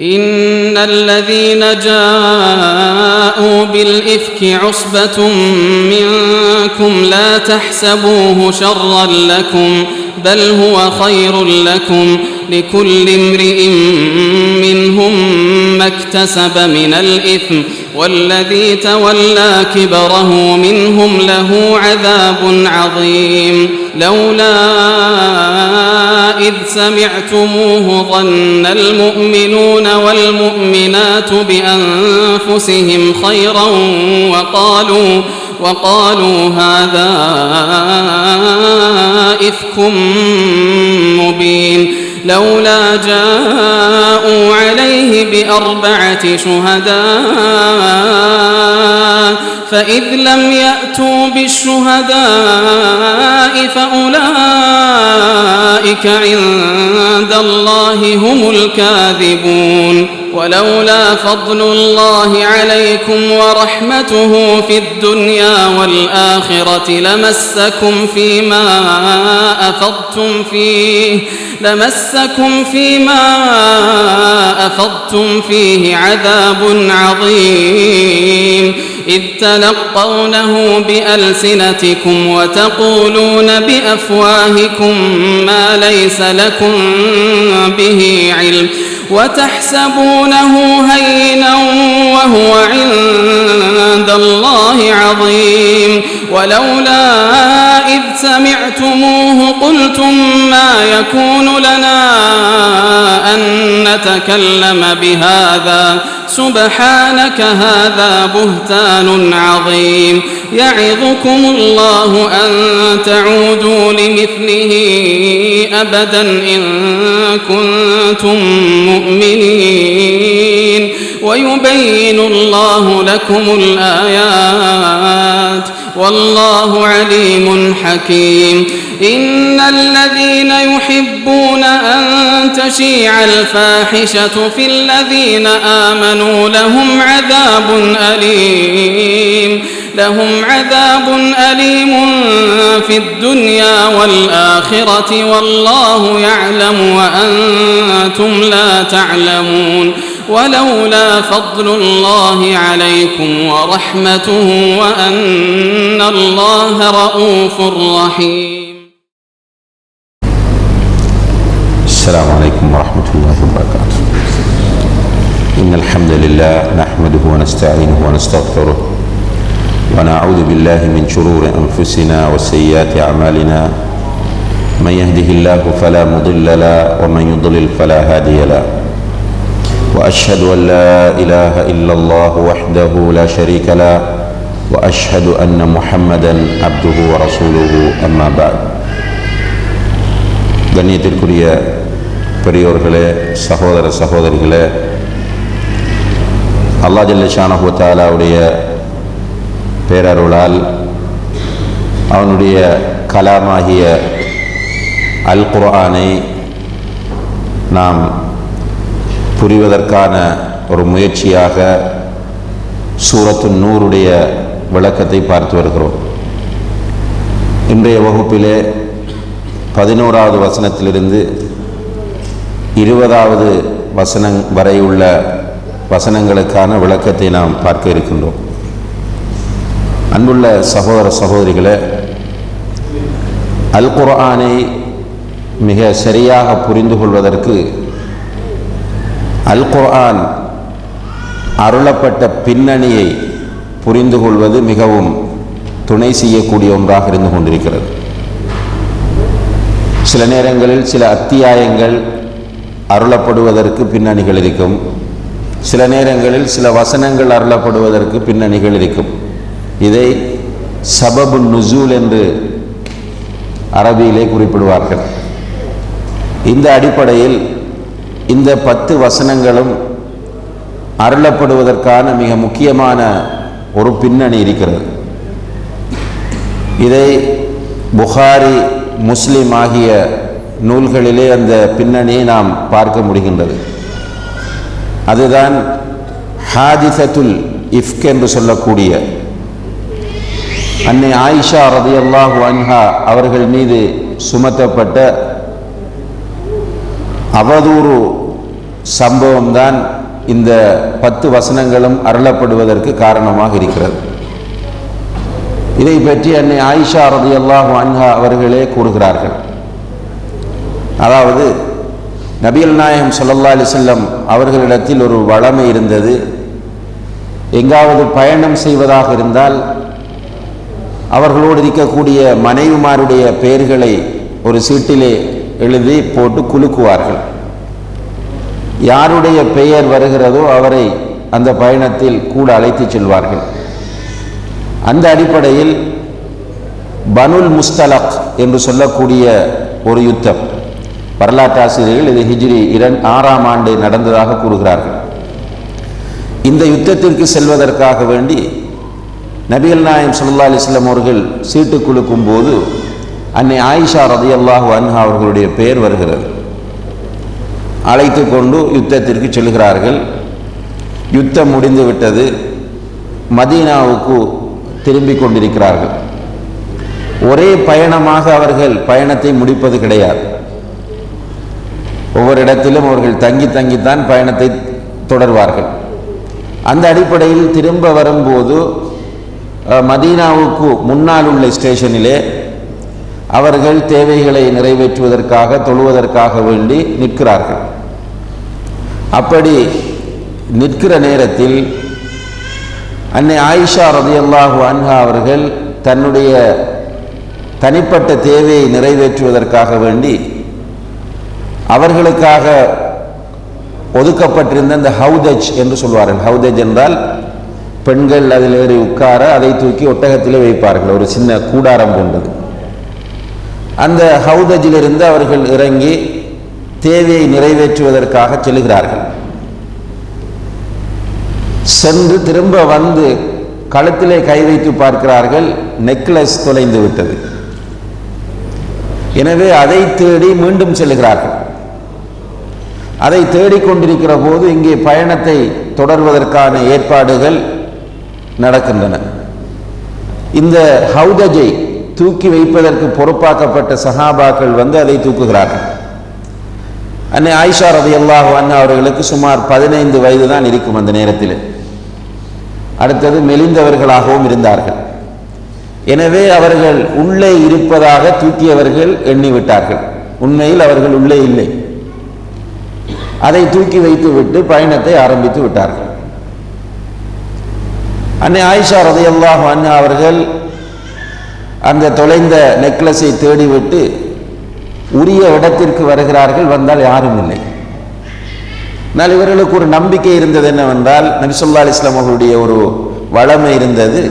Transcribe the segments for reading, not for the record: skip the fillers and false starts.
إن الذين جاءوا بالإفك عصبة منكم لا تحسبوه شرا لكم بل هو خير لكم لكل امرئ منهم ما اكتسب من الإثم والذي تولى كبره منهم له عذاب عظيم لولا إذ سمعتموه ظن المؤمنون والمؤمنات بأنفسهم خيرا وقالوا هذا إفك مبين لولا جاءوا عليه بأربعة شهداء فإذ لم يأتوا بالشهداء فأولئك عند الله هم الكاذبون ولولا فضل الله عليكم ورحمته في الدنيا والآخرة لمسكم فيما أفضتم فيه عذاب عظيم إذ تلقونه بألسنتكم وتقولون بأفواهكم ما ليس لكم به علم وتحسبونه هينا وهو عند الله عظيم ولولا إذ سمعتموه قلتم ما يكون لنا أن نتكلم بهذا سبحانك هذا بهتان عظيم يعظكم الله أن تعودوا لمثله أبدا إن كنتم مؤمنين ويبين الله لكم الآيات والله عليم حكيم إن الذين يحبون أن تشيع الفاحشة في الذين آمنوا لهم عذاب أليم في الدنيا والآخرة والله يعلم وأنتم لا تعلمون ولولا فضل الله عليكم ورحمته وأن الله رؤوف رحيم. السلام عليكم ورحمة الله وبركاته. إن الحمد لله نحمده ونستعينه ونستغفره ونعوذ بالله من شرور أنفسنا وسيئات أعمالنا من يهده الله فلا مضل له ومن يضلل فلا هادي له وأشهد أن لا إله إلا الله وحده لا شريك له وأشهد أن محمدا عبده ورسوله أما بعد. கண்ணியத்திற்குரிய பெரியோர்களே, சகோதர சகோதரிகளே, அல்லாஹ் ஜல்ல ஷானஹு வ தஆலாவுடைய பேரருளால் அவனுடைய கலாமாகிய அல் குர்ஆனை நாம் புரிவதற்கான ஒரு முயற்சியாக சூரத்து நூருடைய விளக்கத்தை பார்த்து வருகிறோம். இன்றைய வகுப்பிலே 11வது வசனத்திலிருந்து 20வது வசனம் வரை உள்ள வசனங்களுக்கான விளக்கத்தை நாம் பார்க்க இருக்கின்றோம். அன்புள்ள சகோதர சகோதரிகளே, அல் குர்ஆனை மிக சரியாக புரிந்து கொள்வதற்கு அல் குர்ஆன் அருளப்பட்ட பின்னணியை புரிந்து கொள்வது மிகவும் துணை செய்யக்கூடிய ஒன்றாக இருந்து கொண்டிருக்கிறது. சில நேரங்களில் சில அத்தியாயங்கள் அருளப்படுவதற்கு பின்னணிகள் இருக்கும், சில நேரங்களில் சில வசனங்கள் அருளப்படுவதற்கு பின்னணிகள் இருக்கும். இதை சபபு நுசூல் என்று அரபியிலே குறிப்பிடுவார்கள். இந்த அடிப்படையில் இந்த 10 வசனங்களும் அருளப்படுவதற்கான மிக முக்கியமான ஒரு பின்னணி இருக்கிறது. இதை புகாரி, முஸ்லிம் ஆகிய நூல்களிலே அந்த பின்னணியை நாம் பார்க்க முடிகின்றது. அதுதான் ஹாதிசத்துல் இஃப்க் என்று சொல்லக்கூடிய அன்னை ஆயிஷா ரலியல்லாஹு அன்ஹா அவர்கள் மீது சுமத்தப்பட்ட அவதூறு சம்பவம்தான் இந்த 10 வசனங்களும் அருளப்படுவதற்கு காரணமாக இருக்கிறது. இதை பற்றி அன்னை ஆயிஷா ரலியல்லாஹு அன்ஹா அவர்களே கூறுகிறார்கள். அதாவது நபிகள் நாயகம் ஸல்லல்லாஹு அலைஹி வஸல்லம் அவர்களிடத்தில் ஒரு வழமை இருந்தது. எங்காவது பயணம் செய்வதாக இருந்தால் அவர்களோடு இருக்கக்கூடிய மனைவிமாருடைய பெயர்களை ஒரு சீட்டிலே எழுதி போட்டு குலுக்குவார்கள். யாருடைய பெயர் வருகிறதோ அவரை அந்த பயணத்தில் கூட அழைத்து செல்வார்கள். அந்த அடிப்படையில் பனுல் முஸ்தலக் என்று சொல்லக்கூடிய ஒரு யுத்தம், வரலாற்றாசிரியர்கள் இது ஹிஜ்ரி 6ஆம் ஆண்டு நடந்ததாக கூறுகிறார்கள். இந்த யுத்தத்திற்கு செல்வதற்காக வேண்டி நபிகள் நாயகம் ஸல்லல்லாஹு அலைஹி வஸல்லம் அவர்கள் சீட்டு குலுக்கும் போது அன்னை ஆயிஷா ரலியல்லாஹு அன்ஹா அவர்களுடைய பெயர் வருகிறது. அழைத்து கொண்டு யுத்தத்திற்கு செல்கிறார்கள். யுத்தம் முடிந்து விட்டது. மதீனாவுக்கு திரும்பிக் கொண்டிருக்கிறார்கள். ஒரே பயணமாக அவர்கள் பயணத்தை முடிப்பது கிடையாது. ஒவ்வொரு இடத்திலும் அவர்கள் தங்கி தங்கித்தான் பயணத்தை தொடர்வார்கள். அந்த அடிப்படையில் திரும்ப வரும்போது மதீனாவுக்கு முன்னால் உள்ள ஸ்டேஷனிலே அவர்கள் தேவைகளை நிறைவேற்றுவதற்காக தொழுவதற்காக வேண்டி நிற்கிறார்கள். அப்படி நிற்கிற நேரத்தில் அன்னை ஆயிஷா ரலியல்லாஹு அன்ஹா அவர்கள் தன்னுடைய தனிப்பட்ட தேவையை நிறைவேற்றுவதற்காக வேண்டி அவர்களுக்காக ஒதுக்கப்பட்டிருந்த இந்த ஹவுதஜ் என்று சொல்வார்கள். ஹவுதஜ் என்றால் பெண்கள் அதில் ஏறி உட்கார அதை தூக்கி ஒட்டகத்திலே வைப்பார்கள், ஒரு சின்ன கூடாரம் கொண்டது. அந்த ஹவுதஜிலிருந்து அவர்கள் இறங்கி தேவையை நிறைவேற்றுவதற்காக செல்கிறார்கள். சென்று திரும்ப வந்து கழுத்திலே கை வைத்து பார்க்கிறார்கள், நெக்லஸ் தொலைந்து விட்டது. எனவே அதை தேடி மீண்டும் செல்கிறார்கள். அதை தேடிக்கொண்டிருக்கிற போது இங்கே பயணத்தை தொடர்வதற்கான ஏற்பாடுகள் நடக்கின்றன. இந்த ஹவுதஜை தூக்கி வைப்பதற்கு பொறுப்பாக்கப்பட்ட சஹாபாக்கள் வந்து அதை தூக்குகிறார்கள். அன்னை ஆயிஷா ரலியல்லாஹு அன்ஹா அவர்களுக்கு சுமார் 15 வயது தான் இருக்கும் அந்த நேரத்தில். அடுத்தது மெலிந்தவர்களாகவும் இருந்தார்கள். எனவே அவர்கள் உள்ளே இருப்பதாக தூக்கியவர்கள் எண்ணிவிட்டார்கள். உண்மையில் அவர்கள் உள்ளே இல்லை. அதை தூக்கி வைத்து விட்டு பயணத்தை ஆரம்பித்து விட்டார்கள். அன்னை ஆயிஷா ரலியல்லாஹு அன்ஹா அவர்கள் அந்த தொலைந்த நெக்லஸை தேடிவிட்டு உரிய இடத்திற்கு வருகிறார்கள். வந்தால் யாரும் இல்லை. ஆனால் இவர்களுக்கு ஒரு நம்பிக்கை இருந்தது என்னவென்றால், நபி ஸல்லல்லாஹு அலைஹி வஸல்லம் அவர்களுடைய ஒரு வழமை இருந்தது,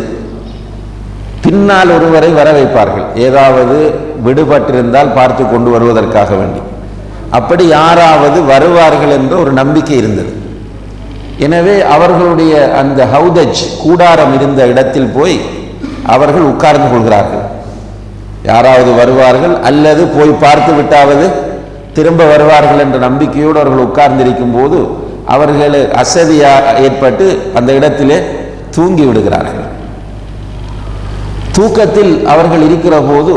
பின்னால் ஒருவரை வர வைப்பார்கள், ஏதாவது விடுபட்டிருந்தால் பார்த்து கொண்டு வருவதற்காக வேண்டி. அப்படி யாராவது வருவார்கள் என்ற ஒரு நம்பிக்கை இருந்தது. எனவே அவர்களுடைய அந்த ஹவுதஜ் கூடாரம் இருந்த இடத்தில் போய் அவர்கள் உட்கார்ந்து கொள்கிறார்கள். யாராவது வருவார்கள் அல்லது போய் பார்த்து விட்டாவது திரும்ப வருவார்கள் என்ற நம்பிக்கையோடு அவர்கள் உட்கார்ந்திருக்கும் போது அவர்கள் அசதியாக ஏற்பட்டு அந்த இடத்திலே தூங்கி விடுகிறார்கள். தூக்கத்தில் அவர்கள் இருக்கிற போது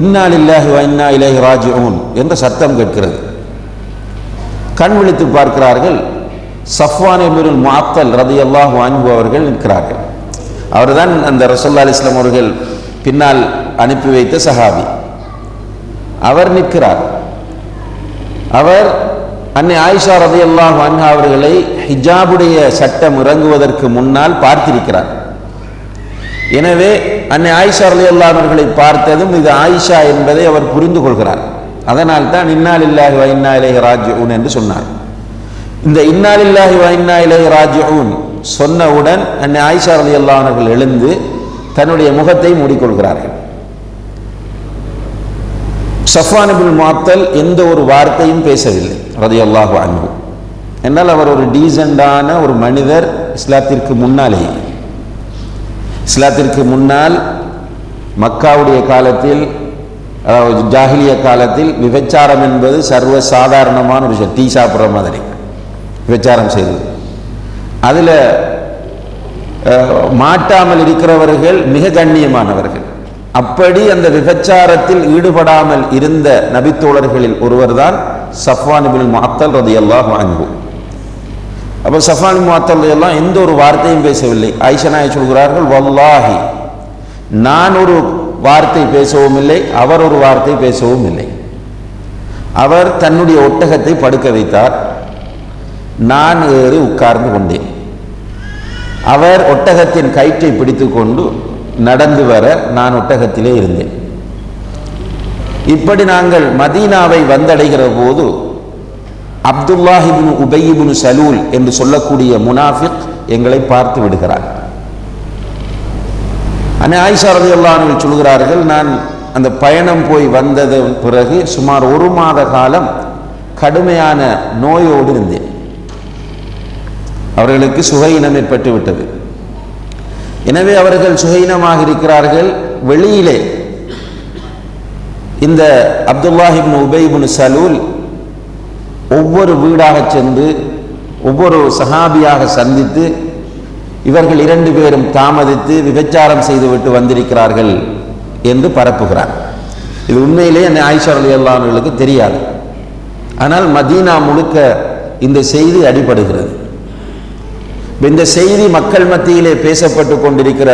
இன்னா லில்லாஹி வ இன்னா இலைஹி ராஜிஊன் என்ற சத்தம் கேட்கிறது. கண் விழித்து பார்க்கிறார்கள். சஃப்வான் இப்னு முஅத்தல் ரலியல்லாஹு அன்ஹு அவர்கள் நிற்கிறார்கள். அவர்தான் அந்த ரசூலுல்லாஹி அலைஹி வஸல்லம் அவர்கள் பின்னால் அனுப்பி வைத்த சஹாபி. அவர் நிற்கிறார். அவர் அன்னை ஆயிஷா ரலியல்லாஹு அன்ஹா அவர்களை ஹிஜாபுடைய சட்டம் இறங்குவதற்கு முன்னால் பார்த்திருக்கிறார். எனவே அன்னை ஆயிஷா ரலியல்லாஹு அன்ஹா அவர்களை பார்த்ததும் இது ஆயிஷா என்பதை அவர் புரிந்து கொள்கிறார். அதனால் தான் இன்னா லில்லாஹி வ இன்னா இலைஹி ராஜிஊன் என்று சொன்னார். இந்த இன்னா லில்லாஹி வ இன்னா இலைஹி ராஜிஊன் சொன்னவுடன் அன்னை ஆயிஷா ரலியல்லாஹு அன்ஹா அவர்கள் எழுந்து தன்னுடைய முகத்தை மூடிக்கொள்கிறார்கள். சஃப்வான் இப்னு முஅத்தல் எந்த ஒரு வார்த்தையும் பேசவில்லை ரலியல்லாஹு அன்ஹு. என்னால் அவர் ஒரு டீசெண்டான ஒரு மனிதர். இஸ்லாத்திற்கு முன்னாலேயே, இஸ்லாத்திற்கு முன்னால் மக்காவுடைய காலத்தில், அதாவது ஜாஹிலிய காலத்தில் விபச்சாரம் என்பது சர்வ சாதாரணமான ஒரு விஷயம். டீ சாப்பிட்ற மாதிரி விபச்சாரம் செய்தது. அதில் மாட்டாமல் இருக்கிறவர்கள் மிக கண்ணியமானவர்கள். அப்படி அந்த விபச்சாரத்தில் ஈடுபடாமல் இருந்த நபித்தோழர்களில் ஒருவர் தான் சஃப்வான் இப்னு முஅத்தல் ரலியல்லாஹு அன்ஹு. அப்போ சஃபான் முஅத்தல் எல்லாம் எந்த ஒரு வார்த்தையும் பேசவில்லை. ஆயிஷா நாயகி சொல்கிறார்கள், வல்லாஹி நான் ஒரு வார்த்தை பேசவும் இல்லை, அவர் ஒரு வார்த்தை பேசவும் இல்லை. அவர் தன்னுடைய ஒட்டகத்தை படுக்க வைத்தார், நான் ஏறி உட்கார்ந்து கொண்டேன். அவர் ஒட்டகத்தின் கயிற்றை பிடித்து கொண்டு நடந்து வர நான் ஒட்டகத்திலே இருந்தேன். இப்படி நாங்கள் மதீனாவை வந்தடைகிற போது அப்துல்லாஹ் இப்னு உபை இப்னு சலூல் என்று சொல்லக்கூடிய முனாஃபிக் எங்களை பார்த்து விடுகிறார். ஆயிஷா ரலியல்லாஹு அன்ஹா சொல்கிறார்கள், நான் அந்த பயணம் போய் வந்தது பிறகு சுமார் 1 மாத காலம் கடுமையான நோயோடு இருந்தேன். அவர்களுக்கு சுகையினம் ஏற்பட்டு விட்டது. எனவே அவர்கள் சுகையினமாக இருக்கிறார்கள். வெளியிலே இந்த அப்துல்லாஹ் இப்னு உபை இப்னு சலூல் ஒவ்வொரு வீடாக சென்று ஒவ்வொரு சஹாபியாக சந்தித்து இவர்கள் 2 பேரும் தாமதித்து விபச்சாரம் செய்துவிட்டு வந்திருக்கிறார்கள் என்று பரப்புகிறார். இது உண்மையிலே அந்த ஆயிஷா ரலியல்லாஹு அன்ஹாவுக்கு தெரியாது. ஆனால் மதீனா முழுக்க இந்த செய்தி அடிபடுகிறது. இந்த செய்தி மக்கள் மத்தியிலே பேசப்பட்டு கொண்டிருக்கிற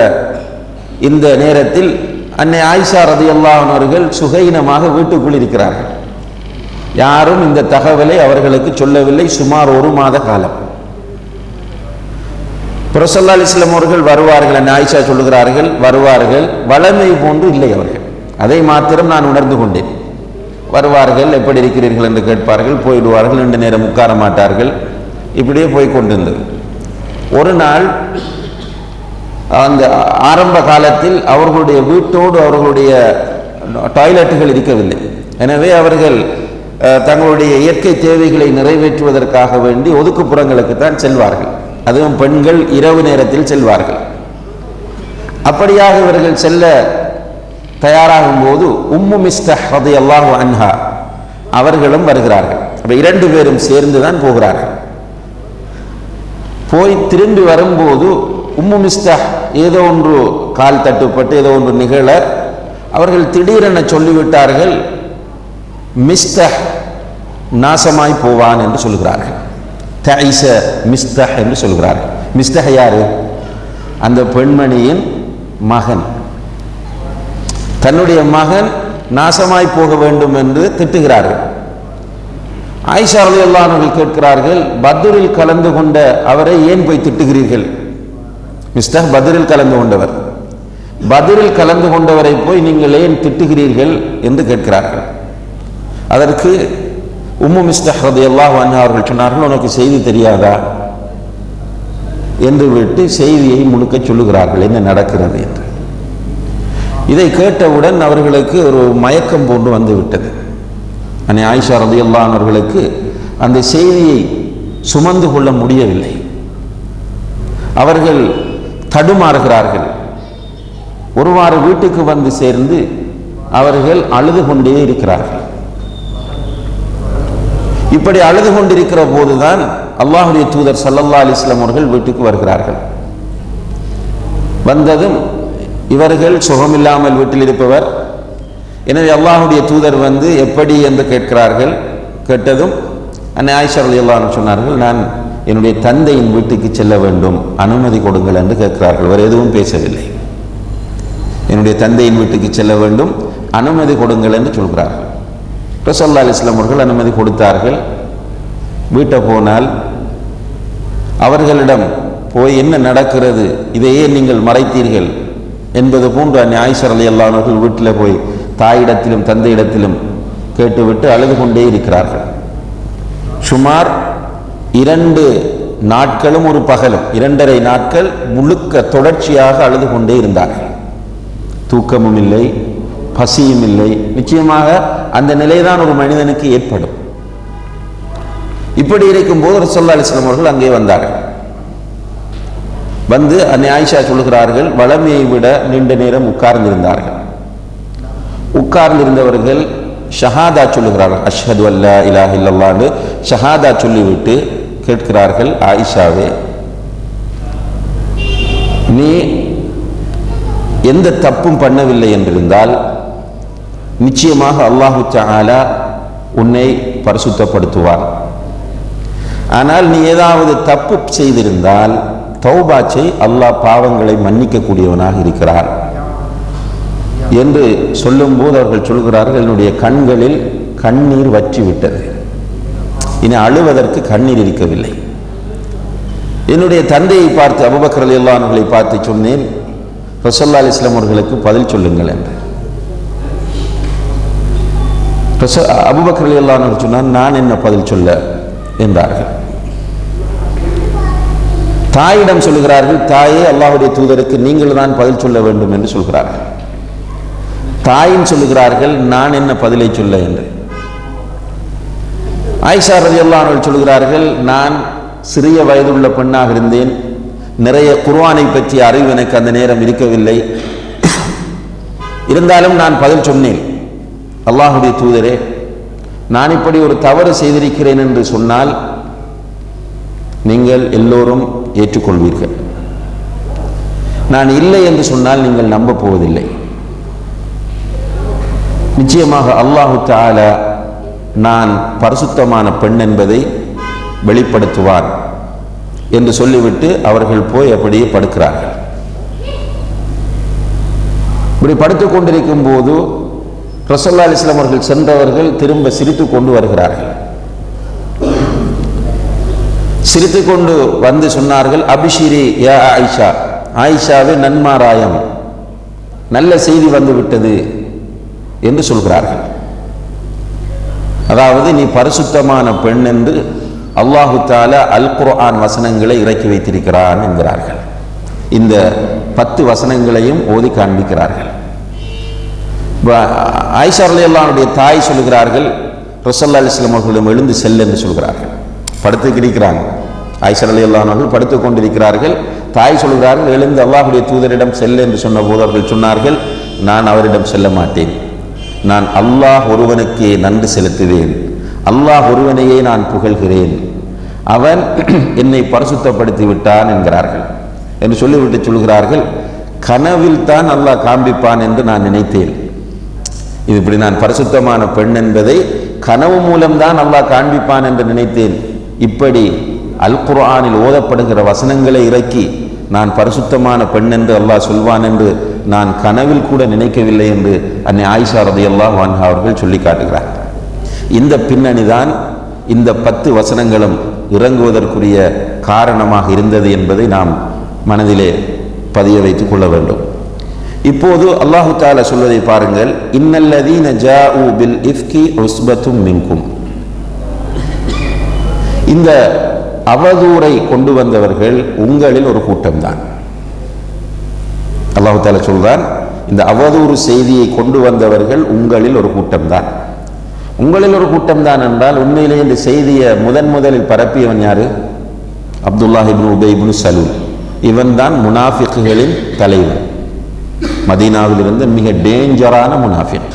இந்த நேரத்தில் அன்னை ஆயிஷா ரலியல்லாஹு அன்ஹா அவர்கள் சுகையினமாக வீட்டுக்குள் இருக்கிறார்கள். யாரும் இந்த தகவலை அவர்களுக்கு சொல்லவில்லை. சுமார் 1 மாத காலம். ரசூலுல்லாஹி ஸல்லல்லாஹு அலைஹி வஸல்லம் அவர்கள் வருவார்கள், அன்னை ஆயிஷா சொல்லுகிறார்கள், வருவார்கள். வளமை போன்று இல்லை அவர்கள். அதை மாத்திரம் நான் உணர்ந்து கொண்டேன். வருவார்கள், எப்படி இருக்கிறீர்கள் என்று கேட்பார்கள், போயிடுவார்கள், 2 நேரம் உட்கார மாட்டார்கள். இப்படியே போய் கொண்டிருந்தது. ஒரு நாள் அந்த ஆரம்ப காலத்தில் அவர்களுடைய வீட்டோடு அவர்களுடைய டாய்லெட்டுகள் இருக்கவில்லை. எனவே அவர்கள் தங்களுடைய இயற்கை தேவைகளை நிறைவேற்றுவதற்காக வேண்டி ஒதுக்குப்புறங்களுக்கு தான் செல்வார்கள். அதுவும் பெண்கள் இரவு நேரத்தில் செல்வார்கள். அப்படியாக இவர்கள் செல்ல தயாராகும் போது உம்மு மிஸ்தஹ் ரலியல்லாஹு அன்ஹா அவர்களும் வருகிறார்கள். அப்ப 2 பேரும் சேர்ந்து தான் போகிறார்கள். போய் திரும்பி வரும்போது உம்மு மிஸ்தஹ் ஏதோ ஒன்று கால் தட்டுப்பட்டு ஏதோ ஒன்று நிகழ அவர்கள் திடீரென சொல்லிவிட்டார்கள், மிஸ்தஹ் நாசமாய் போவான் என்று சொல்கிறார்கள். தஈஸ மிஸ்தஹ் என்று சொல்கிறார்கள். மிஸ்தஹ் யாரு? அந்த பெண்மணியின் மகன். தன்னுடைய மகன் நாசமாய் போக வேண்டும் என்று திட்டுகிறார்கள். ஆயிஷா ரலியல்லாஹு அன்ஹா கேட்கிறார்கள், பத்ரில் கலந்து கொண்ட அவரை ஏன் போய் திட்டுகிறீர்கள்? மிஸ்தஹ் பத்ரில் கலந்து கொண்டவர். பத்ரில் கலந்து கொண்டவரை போய் நீங்கள் ஏன் திட்டுகிறீர்கள் என்று கேட்கிறார்கள். அதற்கு உம்மு மிஸ்தஹ் ரலியல்லாஹு அன்ஹா அவர்கள் சொன்னார்கள், உனக்கு செய்தி தெரியாதா என்று விட்டு செய்தியை முழுக்க சொல்லுகிறார்கள், என்ன நடக்கிறது என்று. இதை கேட்டவுடன் அவர்களுக்கு ஒரு மயக்கம் போன்று வந்து விட்டது. அன்னை ஆயிஷா ரலியல்லாஹு அன்ஹா அவர்களுக்கு அந்த செய்தியை சுமந்து கொள்ள முடியவில்லை. அவர்கள் தடுமாறுகிறார்கள். ஒருவாறு வீட்டுக்கு வந்து சேர்ந்து அவர்கள் அழுது கொண்டே இருக்கிறார்கள். இப்படி அழுது கொண்டிருக்கிற போதுதான் அல்லாஹ்வுடைய தூதர் ஸல்லல்லாஹு அலைஹி வஸல்லம் அவர்கள் வீட்டுக்கு வருகிறார்கள். வந்ததும் இவர்கள் சுகமில்லாமல் வீட்டில் இருப்பவர். எனவே அல்லாஹ்வுடைய தூதர் வந்து எப்படி என்று கேட்கிறார்கள். கேட்டதும் அன்னை ஆயிஷா ரலியல்லாஹு அன்ஹா சொன்னார்கள், நான் என்னுடைய தந்தையின் வீட்டுக்கு செல்ல வேண்டும், அனுமதி கொடுங்கள் என்று கேட்கிறார்கள். அவர் எதுவும் பேசவில்லை. என்னுடைய தந்தையின் வீட்டுக்கு செல்ல வேண்டும், அனுமதி கொடுங்கள் என்று சொல்கிறார்கள். ரசூலுல்லாஹி அலைஹி வஸல்லம் அவர்கள் அனுமதி கொடுத்தார்கள். வீட்டை போனால் அவர்களிடம் போய் என்ன நடக்கிறது, இதையே நீங்கள் மறைத்தீர்கள் என்பது போன்று அன்னை ஆயிஷா ரலியல்லாஹு அன்ஹா அவர்கள் வீட்டில் போய் தாயிடத்திலும் தந்தையிடத்திலும் கேட்டுவிட்டு அழுது கொண்டே இருக்கிறார்கள். சுமார் 2 நாட்களும் ஒரு பகலும் 2.5 நாட்கள் முழுக்க தொடர்ச்சியாக அழுது கொண்டே இருந்தார்கள். தூக்கமும் இல்லை, பசியும் இல்லை. நிச்சயமாக அந்த நிலைதான் ஒரு மனிதனுக்கு ஏற்படும். இப்படி இருக்கும்போது ரசூலுல்லாஹி அலைஹி வஸல்லம் அவர்கள் அங்கே வந்தார்கள். வந்து அன்னை ஆயிஷா சொல்கிறார்கள், வளமையை விட நீண்ட நேரம் உட்கார்ந்திருந்தார்கள். உட்கார்ந்திருந்தவர்கள் ஷஹாதா சொல்லுகிறார்கள், அஷ்ஹது அல்லா இலாஹ இல்லல்லாஹ் ஷஹாதா சொல்லிவிட்டு கேட்கிறார்கள், ஆயிஷாவே, நீ எந்த தப்பும் பண்ணவில்லை என்றிருந்தால் நிச்சயமாக அல்லாஹு தஆலா உன்னை பரிசுத்தப்படுத்துவார். ஆனால் நீ ஏதாவது தப்பு செய்திருந்தால் தௌபா செய், அல்லாஹ் பாவங்களை மன்னிக்கக்கூடியவனாக இருக்கிறார் என்று சொல்லும்போது அவர்கள் சொல்கிறார்கள், என்னுடைய கண்களில் கண்ணீர் வற்றிவிட்டது, இனி அழுவதற்கு கண்ணீர் இருக்கவில்லை. என்னுடைய தந்தையை பார்த்து, அபூபக்கர் ரலியல்லாஹு அன்ஹு அவர்களை பார்த்து சொன்னேன், ரசூலுல்லாஹி அலைஹி வஸல்லம் அவர்களுக்கு பதில் சொல்லுங்கள் என்று. அபூபக்கர் ரலியல்லாஹு அன்ஹு சொன்னார், நான் என்ன பதில் சொல்ல என்றார்கள். தாயிடம் சொல்லுகிறார்கள், தாயே அல்லாஹ்வுடைய தூதருக்கு நீங்கள் தான் பதில் சொல்ல வேண்டும் என்று சொல்கிறார்கள். தாயும் சொல்லுகிறார்கள், நான் என்ன பதிலை சொல்ல என்று. ஆயிஷா ரலியல்லாஹு அன்ஹா சொல்கிறார்கள், நான் சிறிய வயதுள்ள பெண்ணாக இருந்தேன், நிறைய குர்ஆனை பற்றிய அறிவு எனக்கு அந்த நேரம் இருக்கவில்லை. இருந்தாலும் நான் பதில் சொன்னேன், அல்லாஹ்வுடைய தூதரே, நான் இப்படி ஒரு தவறு செய்திருக்கிறேன் என்று சொன்னால் நீங்கள் எல்லோரும் ஏற்றுக்கொள்வீர்கள், நான் இல்லை என்று சொன்னால் நீங்கள் நம்ப போவதில்லை. நிச்சயமாக அல்லாஹு தஆலா நான் பரிசுத்தமான பெண் என்பதை வெளிப்படுத்துவான் என்று சொல்லிவிட்டு அவர்கள் போய் அப்படியே படுக்கிறார்கள். இப்படி படுத்துக் கொண்டிருக்கும் போது ரசூலுல்லாஹி அலைஹி வஸல்லம் அவர்கள் சென்றவர்கள் திரும்ப சிரித்து கொண்டு வருகிறார்கள். சிரித்து கொண்டு வந்து சொன்னார்கள், அபிஷிரி யா ஆயிஷா, ஆயிஷாவே நன்மாராயம், நல்ல செய்தி வந்து விட்டது என்று சொல்கிறார்கள். அதாவது நீ பரிசுத்தமான பெண் என்று அல்லாஹு தஆலா அல் குர்ஆன் வசனங்களை இறக்கி வைத்திருக்கிறான் என்கிறார்கள். இந்த 10 வசனங்களையும் ஓதி காண்பிக்கிறார்கள். ஆயிஷா ரலியல்லாஹு அன்ஹா தாய் சொல்கிறார்கள், ரசூலுல்லாஹி அலைஹி வஸல்லம் அவர்களிடம் எழுந்து செல் என்று சொல்கிறார்கள். படுத்து கிடக்கிறாங்க, ஆயிஷா ரலியல்லாஹு அன்ஹா படுத்துக் கொண்டிருக்கிறார்கள். தாய் சொல்கிறார்கள், எழுந்து அல்லாஹ்வுடைய தூதரிடம் செல் என்று சொன்னபோது அவர்கள் சொன்னார்கள், நான் அவரிடம் செல்ல மாட்டேன், நான் அல்லாஹ் ஒருவனுக்கே நன்றி செலுத்துவேன், அல்லாஹ் ஒருவனையே நான் புகழ்கிறேன், அவன் என்னை பரிசுத்தப்படுத்தி விட்டான் என்கிறார்கள். என்று சொல்லிவிட்டு சொல்கிறார்கள், கனவில் தான் அல்லாஹ் காண்பிப்பான் என்று நான் நினைத்தேன். இது இப்படி நான் பரிசுத்தமான பெண் என்பதை கனவு மூலம்தான் அல்லாஹ் காண்பிப்பான் என்று நினைத்தேன். இப்படி அல் குர்ஆனில் ஓதப்படுகிற வசனங்களை இறக்கி நான் பரிசுத்தமான பெண் என்று அல்லாஹ் சொல்வான் என்று நான் கனவில் கூட நினைக்கவில்லை என்று அன்னை ஆயிஷா ரலியல்லாஹு அன்ஹா அவர்கள் சொல்லி காட்டுகிறார். இந்த பின்னணிதான் இந்த 10 வசனங்களும் இறங்குவதற்குரிய காரணமாக இருந்தது என்பதை நாம் மனதிலே பதிய வைத்துக் கொள்ள வேண்டும். இப்போது அல்லாஹு தஆலா சொல்வதை பாருங்கள், இன்னல்லதீன ஜாஊ பில் இஃப்கி உஸ்பத்தும் மின்கும். இந்த அவதூறை கொண்டு வந்தவர்கள் உங்களில் ஒரு கூட்டம்தான். அல்லாஹு தஆலா சொல்றான், இந்த அவதூறு செய்தியை கொண்டு வந்தவர்கள் உங்களில் ஒரு கூட்டம்தான். உங்களில் ஒரு கூட்டம்தான் என்றால் உண்மையிலேயே இந்த செய்தியை முதலில் பரப்பியவன் யாரு? அப்துல்லாஹ் இப்னு உபை இப்னு சலூல். இவன் தான் முனாஃபிக்குகளின் தலைவர். மதீனாவில் இருந்த மிக டேஞ்சரான முனாஃபிக்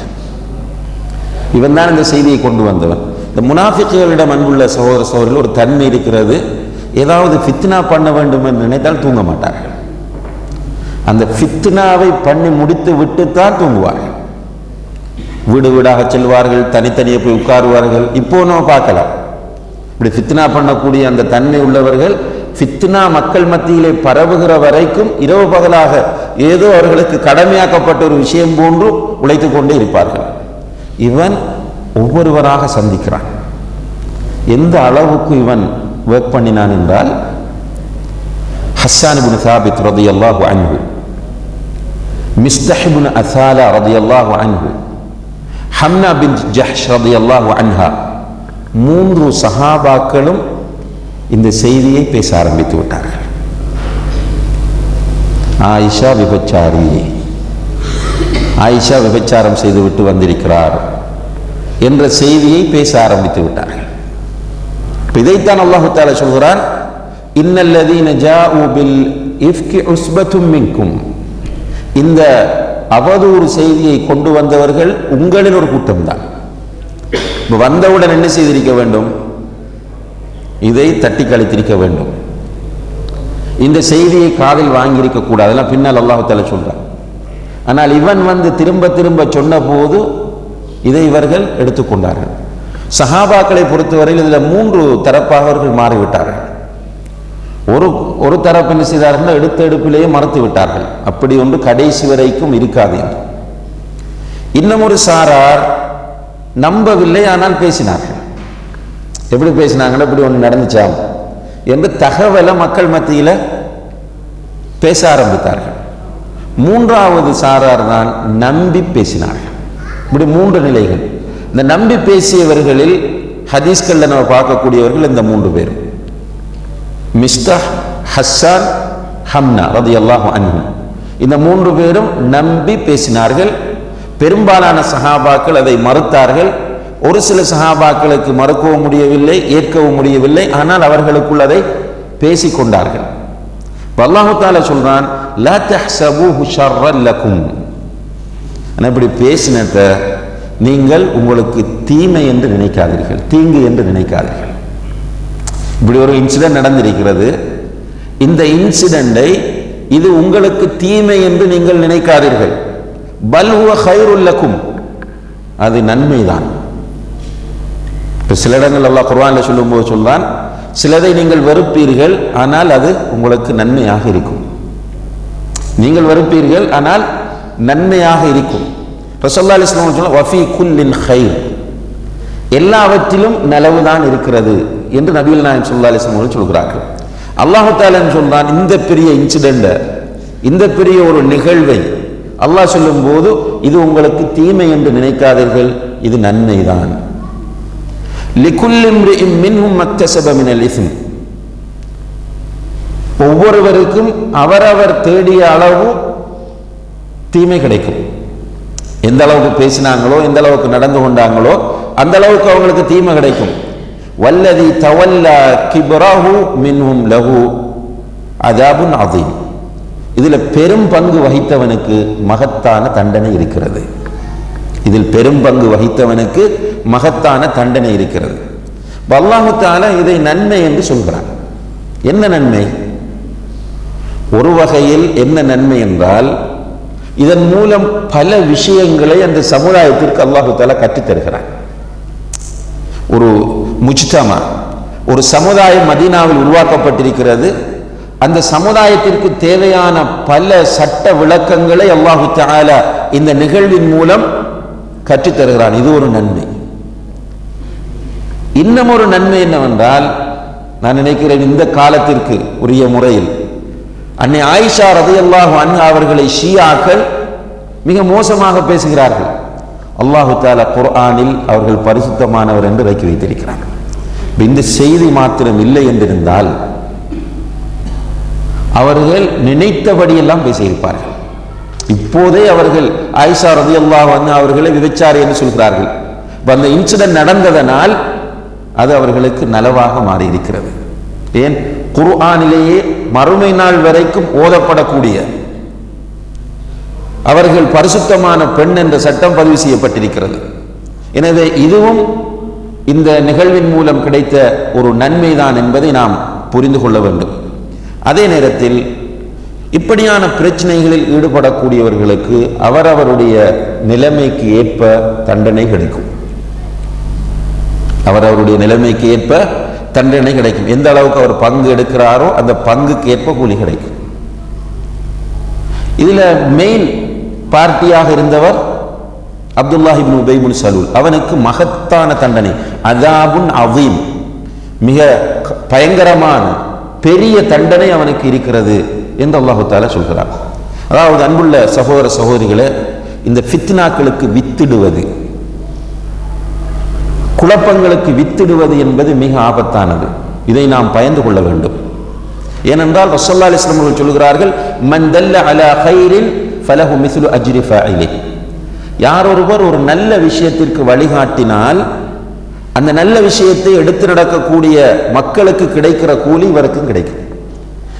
இவன் தான் இந்த செய்தியை கொண்டு வந்தவன். இந்த முனாஃபிக்குகளிடம் அன்புள்ள சகோதர சகோதரில் ஒரு தன்மை இருக்கிறது, ஏதாவது ஃபித்னா பண்ண வேண்டும் என்று நினைத்தால் தூங்க மாட்டார்கள். அந்த ஃபித்னாவை பண்ணி முடித்து விட்டுத்தான் தூங்குவார்கள். வீடு வீடாக செல்வார்கள், தனித்தனியே போய் உட்காருவார்கள். இப்போ நம்ம பார்க்கலாம், இப்படி ஃபித்னா பண்ணக்கூடிய அந்த தன்மை உள்ளவர்கள் ஃபித்னா மக்கள் மத்தியிலே பரவுகிற வரைக்கும் இரவு பகலாக ஏதோ அவர்களுக்கு கடமையாக்கப்பட்ட ஒரு விஷயம் போன்று உழைத்து கொண்டே இருப்பார்கள். இவன் ஒவ்வொருவராக சந்திக்கிறான். எந்த அளவுக்கு இவன் ஒர்க் பண்ணினான் என்றால், ஹஸ்ஸான் இப்னு சாபித் ரலியல்லாஹு அன்ஹு, மிஸ்தஹ் இப்னு அஸாலா ரலியல்லாஹு அன்ஹு, ஹம்னா பின்த் ஜஹ்ஷ் ரலியல்லாஹு அன்ஹா, 3 சஹாபாக்களும் இந்த செய்தியை பேச ஆரம்பித்து விட்டார்கள். ஆயிஷா விபச்சாரி, ஆயிஷா விபச்சாரம் செய்துவிட்டு வந்திருக்கிறார் என்ற செய்தியை பேச ஆரம்பித்து விட்டார்கள். இதைத்தான் அல்லாஹு தஆலா சொல்கிறான், இன்னல்லதீன ஜாஊ பில் இஃப்கி உஸ்பத்தும் மின்கும். இந்த அவதூறு செய்தியை கொண்டு வந்தவர்கள் உங்களில் ஒரு கூட்டம்தான். வந்தவுடன் என்ன செய்திருக்க வேண்டும்? இதை தட்டி கழித்திருக்க வேண்டும். இந்த செய்தியை காதில் வாங்கியிருக்க கூடாது. அதெல்லாம் பின்னால் அல்லாஹ் தஆலா சொல்றான். ஆனால் இவன் வந்து திரும்ப திரும்ப சொன்ன போது இதை இவர்கள் எடுத்துக்கொண்டார்கள். சஹாபாக்களை பொறுத்தவரையில் இதில் 3 தரப்பாக அவர்கள் மாறிவிட்டார்கள். ஒரு தரப்பு என்ன செய்தார்கள், எடுத்த எடுப்பிலேயே மறுத்து விட்டார்கள், அப்படி ஒன்று கடைசி வரைக்கும் இருக்காது என்று. இன்னும் ஒரு சாரார் நம்பவில்லை, ஆனால் பேசினார்கள். எப்படி பேசினாங்கன்னா, இப்படி ஒன்று நடந்துச்சாம் என்று தகவலை மக்கள் மத்தியில் பேச ஆரம்பித்தார்கள். 3வது சாரார் தான் நம்பி பேசினார்கள். இப்படி 3 நிலைகள். இந்த நம்பி பேசியவர்களில் ஹதீஸ்கள்ல நம்ம பார்க்கக்கூடியவர்கள் இந்த 3 பேர், மிஸ்தஹ், ஹஸ்ஸான், ஹம்னா ரலியல்லாஹு அன்ஹும். இந்த 3 பேரும் நம்பி பேசினார்கள். பெரும்பாலான சஹாபாக்கள் அதை மறுத்தார்கள். ஒரு சில சஹாபாக்களுக்கு மறுக்கவும் முடியவில்லை, ஏற்கவும் முடியவில்லை. ஆனால் அவர்களுக்குள் அதை பேசிக்கொண்டார்கள். அல்லாஹ் தஆலா சொல்றான், லா தஹ்ஸபூஹு ஷர்ரன் லகும். இப்படி பேசினத நீங்கள் உங்களுக்கு தீமை என்று நினைக்காதீர்கள், தீங்கு என்று நினைக்காதீர்கள். இப்படி ஒரு இன்சிடென்ட் நடந்திருக்கிறது. இந்த இன்சிடென்டை இது உங்களுக்கு தீமை என்று நீங்கள் நினைக்காதீர்கள். பல் ஹுவ கைருல் லகும், அது நன்மைதான். சில இடங்கள் அல்லாஹ் குர்ஆன்ல சொல்லும்போது சொல்றான், சிலதை நீங்கள் வெறுப்பீர்கள், ஆனால் அது உங்களுக்கு நன்மையாக இருக்கும். நீங்கள் வெறுப்பீர்கள், ஆனால் நன்மையாக இருக்கும். ரசூலுல்லாஹி ஸல்லல்லாஹு அலைஹி வஸல்லம் சொல்றாங்க, வஃபீ குல்லின் கைர், எல்லாவற்றிலும் நலவுதான் இருக்கிறது என்று நபிகள் நாயகம் ஸல்லல்லாஹு அலைஹி வஸல்லம் சொல்கிறார்கள். அல்லாஹ் தஆலா சொல்றான், இந்த பெரிய இன்சிடென்ட், இந்த பெரிய ஒரு நிகழ்வை அல்லாஹ் சொல்லும் போது இது உங்களுக்கு தீமை என்று நினைக்காதீர்கள், இது நன்மைதான். லிகுல்லி இம்ரிஇம் மின்ஹும் மக்தஸப மினல் இஸ்ம், ஒவ்வொருவருக்கும் அவரவர் தேடிய அளவு தீமை கிடைக்கும். எந்த அளவுக்கு பேசினாங்களோ, எந்த அளவுக்கு நடந்து கொண்டாங்களோ, அந்த அளவுக்கு அவங்களுக்கு தீமை கிடைக்கும். வல்லதி தவல்லா கிப்ரஹு மின்ஹும் லஹு அஸாபுன் அதீம், இதில் பெரும் பங்கு வகித்தவனுக்கு மகத்தான தண்டனை இருக்கிறது. இதில் பெரும் பங்கு வகித்தவனுக்கு மகத்தான தண்டனை இருக்கிறது. அல்லாஹ் தஆலா இதை நன்மை என்று சொல்கிறான். என்ன நன்மை? ஒரு வகையில் என்ன நன்மை என்றால், இதன் மூலம் பல விஷயங்களை அந்த சமுதாயத்திற்கு அல்லாஹ் தஆலா கற்றுத் தருகிறான். ஒரு முஜ்தமா, ஒரு சமுதாயம் மதீனாவில் உருவாக்கப்பட்டிருக்கிறது. அந்த சமுதாயத்திற்கு தேவையான பல சட்ட விளக்கங்களை அல்லாஹ் தஆலா இந்த நிகழ்வின் மூலம் கற்றுத் தருகிறான். இது ஒரு நன்மை. இன்னும் ஒரு நன்மை என்னவென்றால், நான் நினைக்கிறேன் இந்த காலத்திற்கு உரிய முறையில் அன்னை ஆயிஷா ரலியல்லாஹு அன்ஹா அவர்களை ஷியாக்கள் மிக மோசமாக பேசுகிறார்கள். அல்லாஹ் தஆலா குர்ஆனில் அவர்கள் பரிசுத்தமானவர் என்று இறக்கி வைத்திருக்கிறார். இந்த செய்தி மாத்திரம் இல்லை என்றிருந்தால் அவர்கள் நினைத்தபடியெல்லாம் பேசியிருப்பார்கள். இப்போதே அவர்கள் ஆயிஷா ரலியல்லாஹு அன்ஹா அவர்களை விபச்சாரி என்று சொல்கிறார்கள். அந்த இன்சிடென்ட் நடந்ததனால் அது அவர்களுக்கு நலவாக மாறி இருக்கிறது. ஏன்? குர்ஆனிலேயே மறுமை நாள் வரைக்கும் ஓதப்படக்கூடிய அவர்கள் பரிசுத்தமான பெண் என்ற சட்டம் பதிவு செய்யப்பட்டிருக்கிறது. எனவே இதுவும் இந்த நிகழ்வின் மூலம் கிடைத்த ஒரு நன்மைதான் என்பதை நாம் புரிந்து கொள்ள வேண்டும். அதே நேரத்தில் இப்படியான பிரச்சனைகளில் ஈடுபடக்கூடியவர்களுக்கு அவரவருடைய நிலைமைக்கு ஏற்ப தண்டனை கிடைக்கும். அவரவருடைய நிலைமைக்கு ஏற்ப தண்டனை கிடைக்கும். எந்த அளவுக்கு அவர் பங்கு எடுக்கிறாரோ அந்த பங்குக்கு ஏற்ப கூலி கிடைக்கும். இதுல மெயின் பார்ட்டியாக இருந்தவர் அப்துல்லாஹ் இப்னு உபை இப்னு சலூல். அவனுக்கு மகத்தான தண்டனை, அஸாபுன் அதீம், மிக பயங்கரமான பெரிய தண்டனை அவனுக்கு இருக்கிறது என்று அல்லாஹ் தஆலா சொல்கிறார். அதாவது அன்புள்ள சகோதர சகோதரிகளே, இந்த ஃபித்னாக்களுக்கு வித்திடுவது, குழப்பங்களுக்கு வித்திடுவது என்பது மிக ஆபத்தானது. இதை நாம் பயந்து கொள்ள வேண்டும். ஏனென்றால் ரசூலுல்லாஹி அலைஹி வஸல்லம் அவர்கள் சொல்கிறார்கள், மன் தல்ல அலா கைரின் ஃபலஹு மிஸ்லு அஜ்ரி ஃபாயிலிஹி. யார் ஒருவர் ஒரு நல்ல விஷயத்திற்கு வழிகாட்டினால் அந்த நல்ல விஷயத்தை எடுத்து நடக்கக்கூடிய மக்களுக்கு கிடைக்கிற கூலி இவருக்கும் கிடைக்கும்.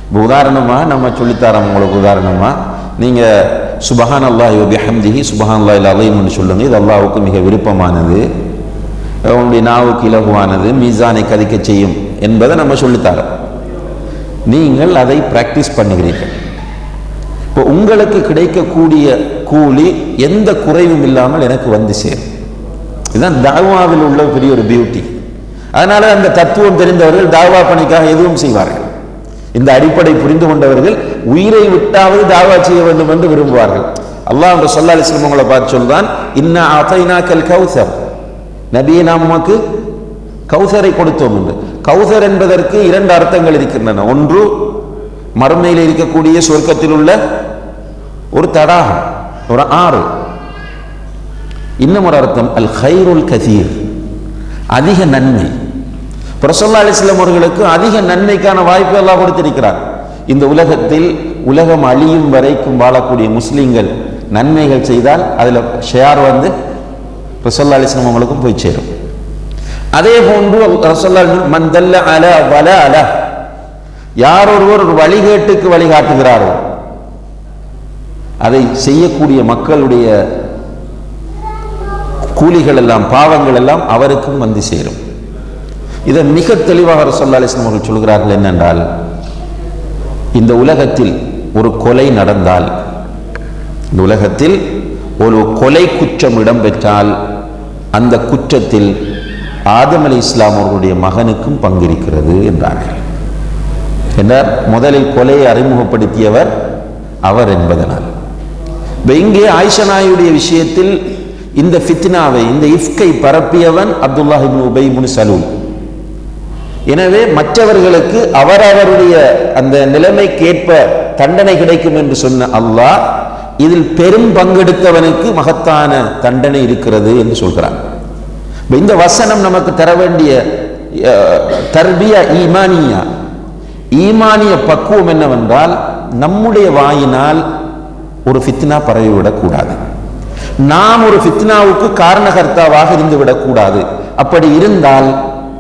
இப்போ உதாரணமாக நம்ம சொல்லித்தரோம் உங்களுக்கு. உதாரணமாக நீங்கள் சுப்ஹானல்லாஹி வ பிஹம்திஹி சுப்ஹானல்லாஹில் அஸீம்னு சொல்லுங்க. இது அல்லாஹ்வுக்கு மிக விருப்பமானது, உங்களுடைய நாவுக்கு இலகுவானது, மீசானை கதிக்க செய்யும் என்பதை நம்ம சொல்லித்தரோம். நீங்கள் அதை பிராக்டிஸ் பண்ணுகிறீர்கள். இப்போ உங்களுக்கு கிடைக்கக்கூடிய கூலி எந்த குறைவும் இல்லாமல் எனக்கு வந்து சேரும். இதுதான் தாவாவில் உள்ள பெரிய ஒரு பியூட்டி. அதனால அந்த தத்துவம் தெரிந்தவர்கள் தாவா பணிக்காக எதுவும் செய்வார்கள். இந்த அடிப்படை புரிந்து கொண்டவர்கள் உயிரை விட்டாவது தாவா செய்ய வேண்டும் என்று விரும்புவார்கள். அல்லாஹ் ஸல்லல்லாஹு அலைஹி வஸல்லம் அவங்களை பார்த்து சொல்றான், இன்னா ஆதைனாக்கல் கௌசர், நபியே நாம் உமக்கு கௌசரை கொடுத்தோம் என்று. கௌசர் என்பதற்கு இரண்டு அர்த்தங்கள் இருக்கின்றன. ஒன்று மறுமையில் இருக்கக்கூடிய சொர்க்கத்தில் உள்ள ஒரு தடாகம், ஒரு ஆறு. இன்னும் ஒரு அர்த்தம் அல் ஹைருல் கதீர், அதிக நன்மை. ஸல்லல்லாஹு அலைஹி வஸல்லம் அவர்களுக்கு அதிக நன்மைக்கான வாய்ப்பு அல்லாஹ் கொடுத்திருக்கிறார். இந்த உலகத்தில் உலகம் அழியும் வரைக்கும் வாழக்கூடிய முஸ்லீம்கள் நன்மைகள் செய்தால் அதில் ஷேர் ஸல்லல்லாஹு அலைஹி வஸல்லம் அவங்களுக்கும் போய் சேரும். அதே போன்று ரசூலுல்லாஹ் மன் தல்ல அலா வலஅல, யார் ஒருவர் ஒரு வழிகேட்டுக்கு வழிகாட்டுகிறாரோ அதை செய்யக்கூடிய மக்களுடைய கூலிகள் எல்லாம், பாவங்கள் எல்லாம் அவருக்கும் வந்து சேரும். இதை மிக தெளிவாக ரசூலுல்லாஹி அலைஹி வஸல்லம் அவர்கள் சொல்கிறார்கள். என்னென்றால், இந்த உலகத்தில் ஒரு கொலை நடந்தால், இந்த உலகத்தில் ஒரு கொலை குற்றம் இடம்பெற்றால் அந்த குற்றத்தில் ஆதம் அலைஹிஸ்ஸலாம் அவர்களுடைய மகனுக்கும் பங்கிருக்கிறது என்றார்கள். என்றார், முதலில் கொலையை அறிமுகப்படுத்தியவர் அவர் என்பதனால். இங்கே ஆயிஷா நாயுடைய விஷயத்தில் இந்த ஃபித்னாவை, இந்த இஃப்கை பரப்பியவன் அப்துல்லாஹ் இப்னு உபை இப்னு சலூல். எனவே மற்றவர்களுக்கு அவரவருடைய அந்த நிலைமைக்கேற்ப தண்டனை கிடைக்கும் என்று சொன்ன அல்லாஹ் இதில் பெரும் பங்கெடுத்தவனுக்கு மகத்தான தண்டனை இருக்கிறது என்று சொல்கிறான். இந்த வசனம் நமக்கு தர வேண்டிய தர்பியா ஈமானியா, ஈமானிய பக்குவம் என்னவென்றால், நம்முடைய வாயினால் ஒரு ஃபித்னா பரவிவிடக் கூடாது. நாம் ஒரு ஃபித்னாவுக்கு காரணகர்த்தாவாக இருந்துவிடக் கூடாது. அப்படி இருந்தால்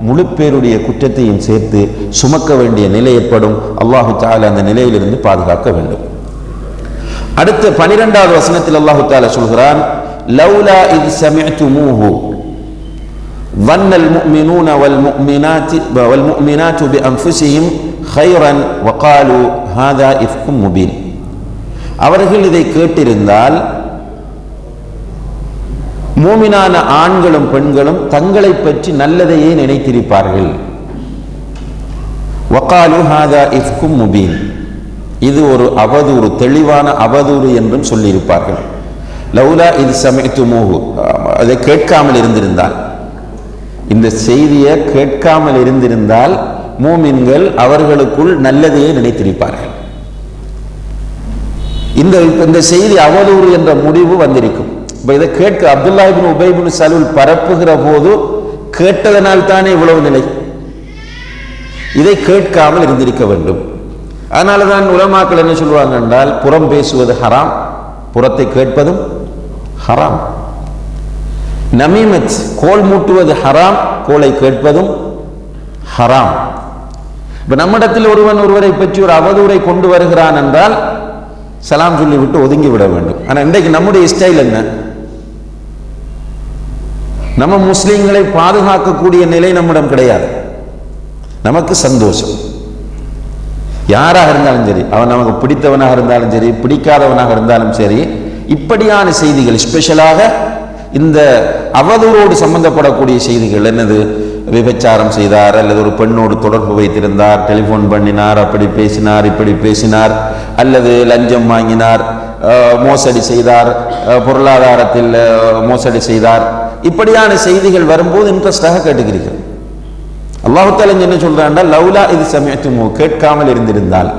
முழு பேருடைய குற்றத்தையும் சேர்த்து சுமக்க வேண்டிய நிலை ஏற்படும். அல்லாஹு தஆலா அந்த நிலையிலிருந்து பாதுகாக்க வேண்டும். அடுத்த 12வது வசனத்தில் அல்லாஹு தஆலா சொல்கிறான், லௌலா இத் சமிஅதுமூஹு ظن المؤمنون والمؤمنات بأنفسهم خيرا وقالوا هذا إفك مبين. அவர்கள் இதை கேட்டிருந்தால் மூமினான ஆண்களும் பெண்களும் தங்களை பற்றி நல்லதையே நினைத்திருப்பார்கள். وقالوا هذا إفك مبين, இது ஒரு அவதூறு, தெளிவான அவதூறு என்றும் சொல்லியிருப்பார்கள். லௌலா இத் சமிஅதுமூஹு, அதை கேட்காமல் இருந்திருந்தால், இந்த செய்தியை கேட்காமல் இருந்திருந்தால் மூமின்கள் அவர்களுக்குள் நல்லதையே நினைத்திருப்பார்கள். இந்த செய்தி அவதூறு என்ற முடிவு வந்திருக்கும். இப்ப இதை கேட்க அப்துல்லாஹ் இப்னு உபை இப்னு சலூல் பரப்புகிற போது கேட்டதனால் தானே இவ்வளவு நிலை. இதை கேட்காமல் இருந்திருக்க வேண்டும். அதனாலதான் உலமாக்கள் என்ன சொல்லுவாங்க என்றால், புறம் பேசுவது ஹராம், புறத்தை கேட்பதும் ஹராம். நமீமத், கோல் மூட்டுவது ஹராம், கோலை கேட்பதும் ஹராம். இப்ப நம்மிடத்தில் ஒருவரை பற்றி ஒரு அவதூறை கொண்டு வருகிறான் என்றால் சலாம் சொல்லி விட்டு ஒதுங்கி விட வேண்டும். ஆனா இன்றைக்கு நம்முடைய ஸ்டைல் என்ன? நம்ம முஸ்லிம்களை பாதுகாக்கக்கூடிய நிலை நம்மிடம் கிடையாது. நமக்கு சந்தோஷம், யாராக இருந்தாலும் சரி, அவன் நமக்கு பிடித்தவனாக இருந்தாலும் சரி, பிடிக்காதவனாக இருந்தாலும் சரி, இப்படியான செய்திகள், ஸ்பெஷலாக இந்த அவதூறோடு சம்பந்தப்படக்கூடிய செய்திகள், என்னது, விபச்சாரம் செய்தார் அல்லது ஒரு பெண்ணோடு தொடர்பு வைத்திருந்தார், டெலிஃபோன் பண்ணினார், அப்படி பேசினார், இப்படி பேசினார், அல்லது லஞ்சம் வாங்கினார், மோசடி செய்தார், பொருளாதாரத்தில் மோசடி செய்தார், இப்படியான செய்திகள் வரும்போது இன்ட்ரெஸ்டாக கேட்டுக்கிறீர்கள். அல்லாஹ் தஆலா என்ன சொல்றான்டா, லௌலா இது சமிஅதுமு, கேட்காமல் இருந்திருந்தால்.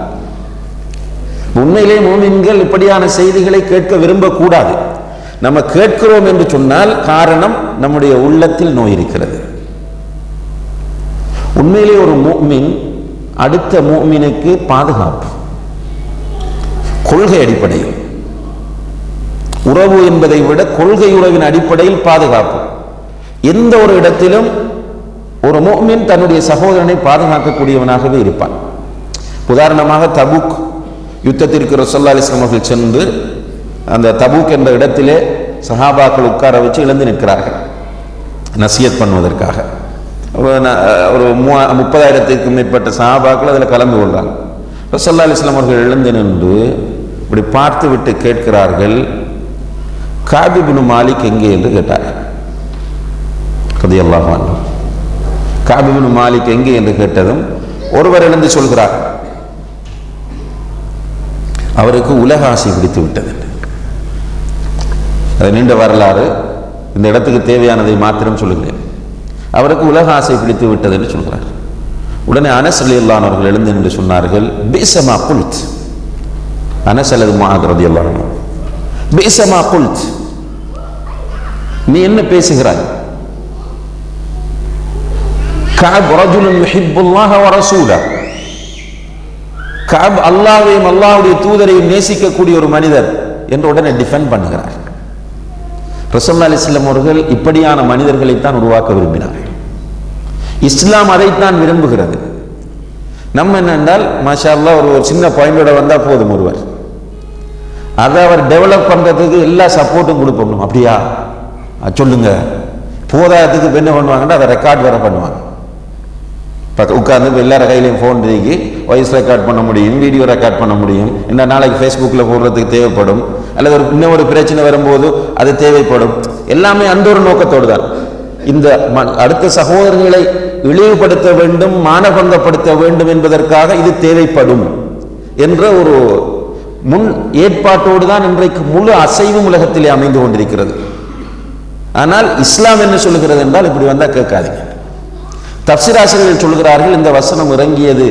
உண்மையிலே மூமின்கள் இப்படியான செய்திகளை கேட்க விரும்பக்கூடாது. நம்ம கேட்கிறோம் என்று சொன்னால் காரணம் நம்முடைய உள்ளத்தில் நோய் இருக்கிறது. உண்மையிலே ஒரு முஃமின் அடுத்த முஃமினுக்கு பாதுகாப்பு, கொள்கை அடிப்படையில் உறவு என்பதை விட கொள்கை உறவின் அடிப்படையில் பாதுகாப்பு. எந்த ஒரு இடத்திலும் ஒரு முஃமின் தன்னுடைய சகோதரனை பாதுகாக்கக்கூடியவனாகவே இருப்பான். உதாரணமாக தபூக் யுத்தத்திற்கு ரசூலுல்லாஹி ஸல்லல்லாஹு அலைஹி வஸல்லம் அவர்கள் சென்று அந்த தபூக் என்ற இடத்திலே சஹாபாக்கள் உட்கார வச்சு எழுந்து நிற்கிறார்கள் நசியத் பண்ணுவதற்காக. ஒரு 30,000க்கும் மேற்பட்ட சஹாபாக்கள் அதில் கலந்து கொள்றாங்க. ரசூலுல்லாஹி ஸல்லல்லாஹு அலைஹி வஸல்லம் அவர்கள் எழுந்து நின்று இப்படி பார்த்து விட்டு கேட்கிறார்கள், காப் இப்னு மாலிக் எங்கே என்று கேட்டார்கள். ரலியல்லாஹு அன்ஹு. கஅப் இப்னு மாலிக் எங்கே என்று கேட்டதும் ஒருவர் எழுந்து சொல்கிறார், அவருக்கு உலக ஆசை பிடித்து விட்டது. அது நீண்ட வரலாறு, இந்த இடத்துக்கு தேவையானதை மாத்திரம் சொல்லுகிறேன். அவருக்கு உலக ஆசை பிடித்து விட்டது என்று சொல்கிறார். உடனே அனஸ் ரலியல்லாஹு அன்ஹு அவர்கள் எழுந்து என்று சொன்னார்கள், பிஸமா குல்த். அனஸ் அல்லது முஆத் ரலியல்லாஹு அன்ஹு, பிஸமா குல்த், நீ என்ன பேசுகிறாய்? கஅப் ரஜுலுன் யுஹிப்புல்லாஹ வ ரசூலஹு, கஅப் அல்லாஹ்வையும் அல்லாஹ்வுடைய தூதரையும் நேசிக்கக்கூடிய ஒரு மனிதர் என்று உடனே டிஃபெண்ட் பண்ணுகிறார். ரசூலுல்லாஹி அலைஹி வஸல்லம் அவர்கள் இப்படியான மனிதர்களைத்தான் உருவாக்க விரும்பினார்கள். இஸ்லாம் அதைத்தான் விரும்புகிறது. நம்ம என்னென்றால் மாஷா அல்லாஹ் ஒரு சின்ன பாயிண்டோட வந்தால் போதும், ஒருவர் அதை அவர் டெவலப் பண்ணுறதுக்கு எல்லா சப்போர்ட்டும் கொடுப்போம். அப்படியா சொல்லுங்க, போதாததுக்கு என்ன பண்ணுவாங்கன்னா அதை ரெக்கார்ட் வேற பண்ணுவாங்க. உட்கார்ந்து எல்லார கையிலையும் ஃபோன் இருக்கு, வாய்ஸ் ரெக்கார்ட் பண்ண முடியும், வீடியோ ரெக்கார்ட் பண்ண முடியும். என்ன நாளைக்கு ஃபேஸ்புக்கில் போடுறதுக்கு தேவைப்படும், அல்லது இன்னொரு பிரச்சனை வரும்போது அது தேவைப்படும். எல்லாமே அந்த ஒரு நோக்கத்தோடு தான். இந்த அடுத்த சகோதரர்களை இழிவுபடுத்த வேண்டும், மானபங்கப்படுத்த வேண்டும் என்பதற்காக இது தேவைப்படும் என்ற ஒரு முன் ஏற்பாட்டோடு தான் இன்றைக்கு முழு அசைவும் உலகத்திலே அமைந்து கொண்டிருக்கிறது. ஆனால் இஸ்லாம் என்ன சொல்லுகிறது என்றால், இப்படி வந்தால் கேட்காதீங்க. தஃப்சீர் ஆசிரியர்கள் சொல்கிறார்கள், இந்த வசனம் இறங்கியது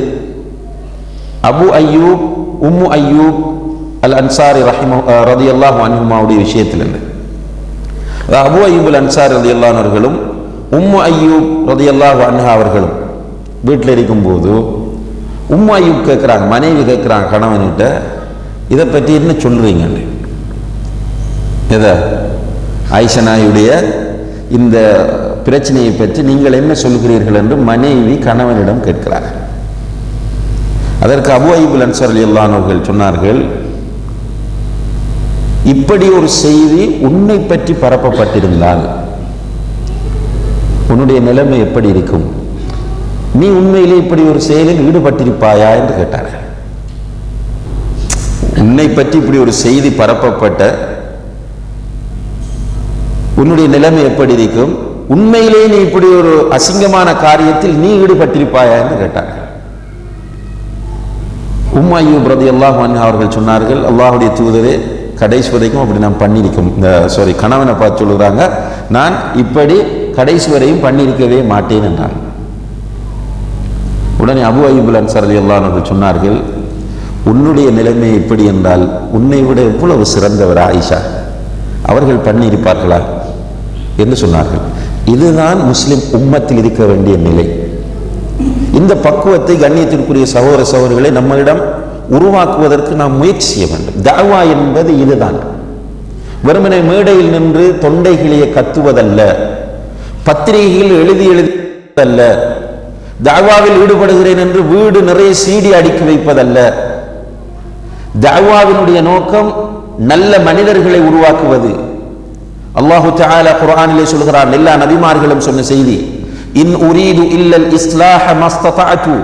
அபு அய்யூப் உம்மு அய்யூப் அல் அன்சாரி ரலியல்லாஹு அன்ஹுமாவுடைய விஷயத்தில் இருந்து. அபு அய்யூப் அல் அன்சாரி ரலியல்லாஹு அவர்களும் உம்மு அய்யூப் ரலியல்லாஹு அன்ஹா அவர்களும் வீட்டில் இருக்கும்போது உம்மு அய்யூப் கேட்குறாங்க, மனைவி கேட்குறாங்க கணவன்கிட்ட, இதை பற்றி என்ன சொல்றீங்க? எதை? ஆயிஷா நாயுடைய இந்த பிரச்சனையை பற்றி நீங்கள் என்ன சொல்கிறீர்கள் என்று மனைவி கணவனிடம் கேட்கிறார். அதற்கு அபு அய்யூப் அல் அன்சாரி ரலியல்லாஹு அவர்கள் சொன்னார்கள், இப்படி ஒரு செய்தி உன்னை பற்றி பரப்பப்பட்டிருந்தால் உன்னுடைய நிலைமை எப்படி இருக்கும்? நீ உண்மையிலே இப்படி ஒரு செயலில் ஈடுபட்டிருப்பாயா என்று கேட்டார்கள். உன்னை பற்றி இப்படி ஒரு செய்தி பரப்பப்பட்ட உன்னுடைய நிலைமை எப்படி இருக்கும்? உண்மையிலே நீ இப்படி ஒரு அசிங்கமான காரியத்தில் நீ ஈடுபட்டிருப்பாயா என்று கேட்டார்கள். உம்மு அய்யூப் ரலியல்லாஹு அன்ஹா அவர்கள் சொன்னார்கள், அல்லாஹ்வுடைய தூதரே, கடைசி வரைக்கும் அப்படி நான் பண்ணியிருக்கோம். கணவனை பார்த்து சொல்லுறாங்க, நான் இப்படி கடைசி வரையும் பண்ணியிருக்கவே மாட்டேன் என்றான். உடனே அபு அய்யூப் அல் அன்சாரி ரலியல்லாஹு அன்ஹு சொன்னார்கள், உன்னுடைய நிலைமை எப்படி என்றால் உன்னை விட எவ்வளவு சிறந்தவர் ஆயிஷா, அவர்கள் பண்ணியிருப்பார்களா என்று சொன்னார்கள். இதுதான் முஸ்லிம் உம்மத்தில் இருக்க வேண்டிய நிலை. இந்த பக்குவத்தை கண்ணியத்திற்குரிய சகோதர சகோதரிகளை நம்மளிடம் உருவாக்குவதற்கு நாம் முயற்சி செய்ய வேண்டும். தாவா என்பது இதுதான். வெறுமனை மேடையில் நின்று தொண்டைகளையே கத்துவதல்ல, பத்திரிகைகள் எழுதியதல்ல, தாவாவில் ஈடுபடுகிறேன் என்று வீடு நிறைய சீடி அடுக்கி வைப்பதல்ல. தாவாவினுடைய நோக்கம் நல்ல மனிதர்களை உருவாக்குவது. அல்லாஹு தஆலா குர்ஆனிலே சொல்கிறார், எல்லா நபிமார்களும் சொன்ன செய்தி, இன் உரீது இல்லல் இஸ்லாஹ மஸ்ததஅது,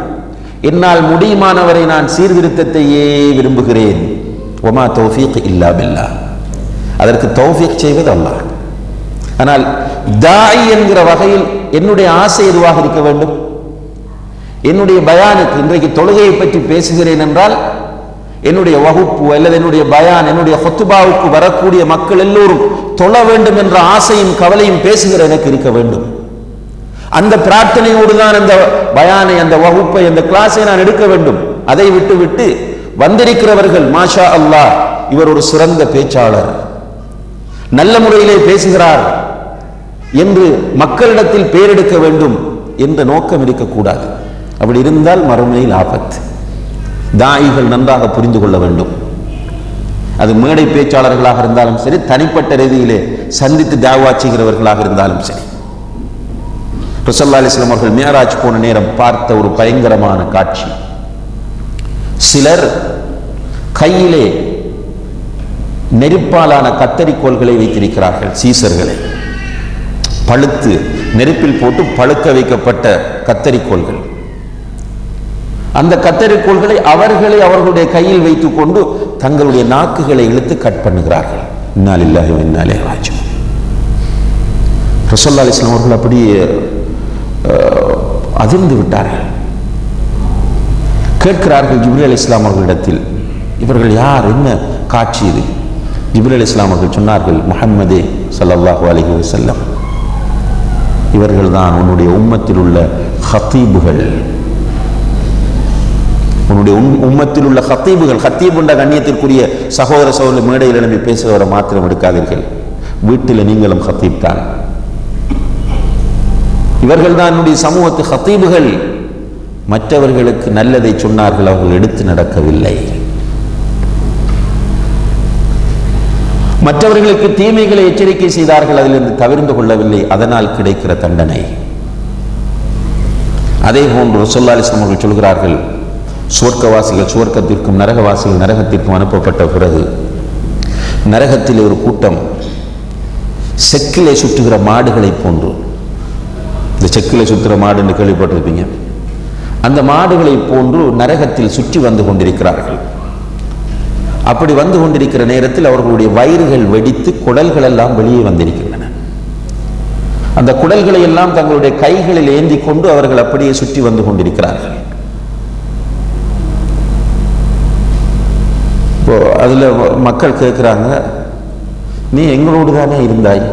என்னால் முடியுமானவரை நான் சீர்திருத்தத்தையே விரும்புகிறேன். வமா தௌஃபீக் இல்லா பில்லாஹ், அதற்கு தௌஃபீக் செய்வது அல்லாஹ். ஆனால் தாயி என்கிற வகையில் என்னுடைய ஆசை எதுவாக இருக்க வேண்டும்? என்னுடைய பயானுக்கு, இன்றைக்கு தொழுகையை பற்றி பேசுகிறேன் என்றால் என்னுடைய வகுப்பு அல்லது என்னுடைய பயான், என்னுடைய ஹுத்பாவுக்கு வரக்கூடிய மக்கள் எல்லோரும் தொழ வேண்டும் என்ற ஆசையும் கவலையும் பேசுகிற எனக்கு இருக்க வேண்டும். அந்த பிரார்த்தனையோடு தான் அந்த பயானை, அந்த வகுப்பை, அந்த கிளாஸை நான் எடுக்க வேண்டும். அதை விட்டு விட்டு வந்திருக்கிறவர்கள் மாஷா அல்லாஹ், இவர் ஒரு சிறந்த பேச்சாளர், நல்ல முறையிலே பேசுகிறார் என்று மக்களிடத்தில் பேரெடுக்க வேண்டும் என்ற நோக்கம் இருக்கக்கூடாது. அப்படி இருந்தால் மறுமையில் ஆபத்து. தாயிகள் நன்றாக புரிந்து கொள்ள வேண்டும். அது மேடை பேச்சாளர்களாக இருந்தாலும் சரி, தனிப்பட்ட ரீதியிலே சந்தித்து தாவா செய்கிறவர்களாக இருந்தாலும் சரி. ரசூலுல்லாஹி ஸல்லல்லாஹு அலைஹி வஸல்லம் அவர்கள் மிஅராஜ் போன நேரம் பார்த்த ஒரு பயங்கரமான காட்சி. சிலர் கையிலே நெருப்பாலான கத்தரிக்கோள்களை வைத்திருக்கிறார்கள், சீசர்களை, பழுத்து நெருப்பில் போட்டு பழுக்க வைக்கப்பட்ட கத்தரிக்கோள்கள். அந்த கத்தரிக்கோள்களை அவர்களுடைய கையில் வைத்துக் கொண்டு தங்களுடைய நாக்குகளை இழுத்து கட் பண்ணுகிறார்கள். இன்னா லில்லாஹி வ இன்னா இலைஹி ராஜிஊன். ரசூலுல்லாஹி அலைஹி வஸல்லம் அவர்கள் அப்படியே அதிர்ந்து விட்டார்கள். கேட்கிறார்கள் ஜிப்ரீல் அலைஹிஸ்ஸலாம் அவர்களிடத்தில், இவர்கள் யார், என்ன காட்சி இது? ஜிப்ரீல் அலைஹிஸ்ஸலாம் அவர்கள் சொன்னார்கள், முஹம்மதே ஸல்லல்லாஹு அலைஹி வஸல்லம், இவர்கள் தான் உன்னுடைய உம்மத்தில் உள்ள ஹத்தீபுகள். உன்னுடைய உம்மத்தில் உள்ள ஹத்தீபுகள். ஹத்தீப் என்ற கண்ணியத்திற்குரிய சகோதர சகோதரர் மேடையில் எழுப்பி பேசுகிறவரை மாத்திரம் எடுக்காதீர்கள், வீட்டில் நீங்களும் ஹத்தீப் தான். இவர்கள் தான் என்னுடைய சமூகத்து ஹத்தீபுகள். மற்றவர்களுக்கு நல்லதை சொன்னார்கள், அவர்கள் எடுத்து நடக்கவில்லை. மற்றவர்களுக்கு தீமைகளை எச்சரிக்கை செய்தார்கள், அதிலிருந்து தவிர்ந்து கொள்ளவில்லை. அதனால் கிடைக்கிற தண்டனை. அதே போன்று ரசூலுல்லாஹி அலைஹி வஸல்லம் அவர்கள் சொல்கிறார்கள், சுவர்க்கவாசிகள் சுவர்க்கத்திற்கும் நரகவாசிகள் நரகத்திற்கும் அனுப்பப்பட்ட பிறகு நரகத்தில் ஒரு கூட்டம் செக்கிலே சுற்றுகிற மாடுகளை போன்று, இந்த செக்கிலே சுற்றுற மாடு என்று கேள்விப்பட்டிருப்பீங்க, அந்த மாடுகளை போன்று நரகத்தில் சுற்றி வந்து கொண்டிருக்கிறார்கள். அப்படி வந்து கொண்டிருக்கிற நேரத்தில் அவர்களுடைய வயிறுகள் வெடித்து குடல்கள் எல்லாம் வெளியே வந்திருக்கின்றன. அந்த குடல்களை எல்லாம் தங்களுடைய கைகளில் ஏந்தி கொண்டு அவர்கள் அப்படியே சுற்றி வந்து கொண்டிருக்கிறார்கள். இப்போ அதுல மக்கள் கேட்கிறாங்க, நீ எங்களோடு தானே இருந்தாய்,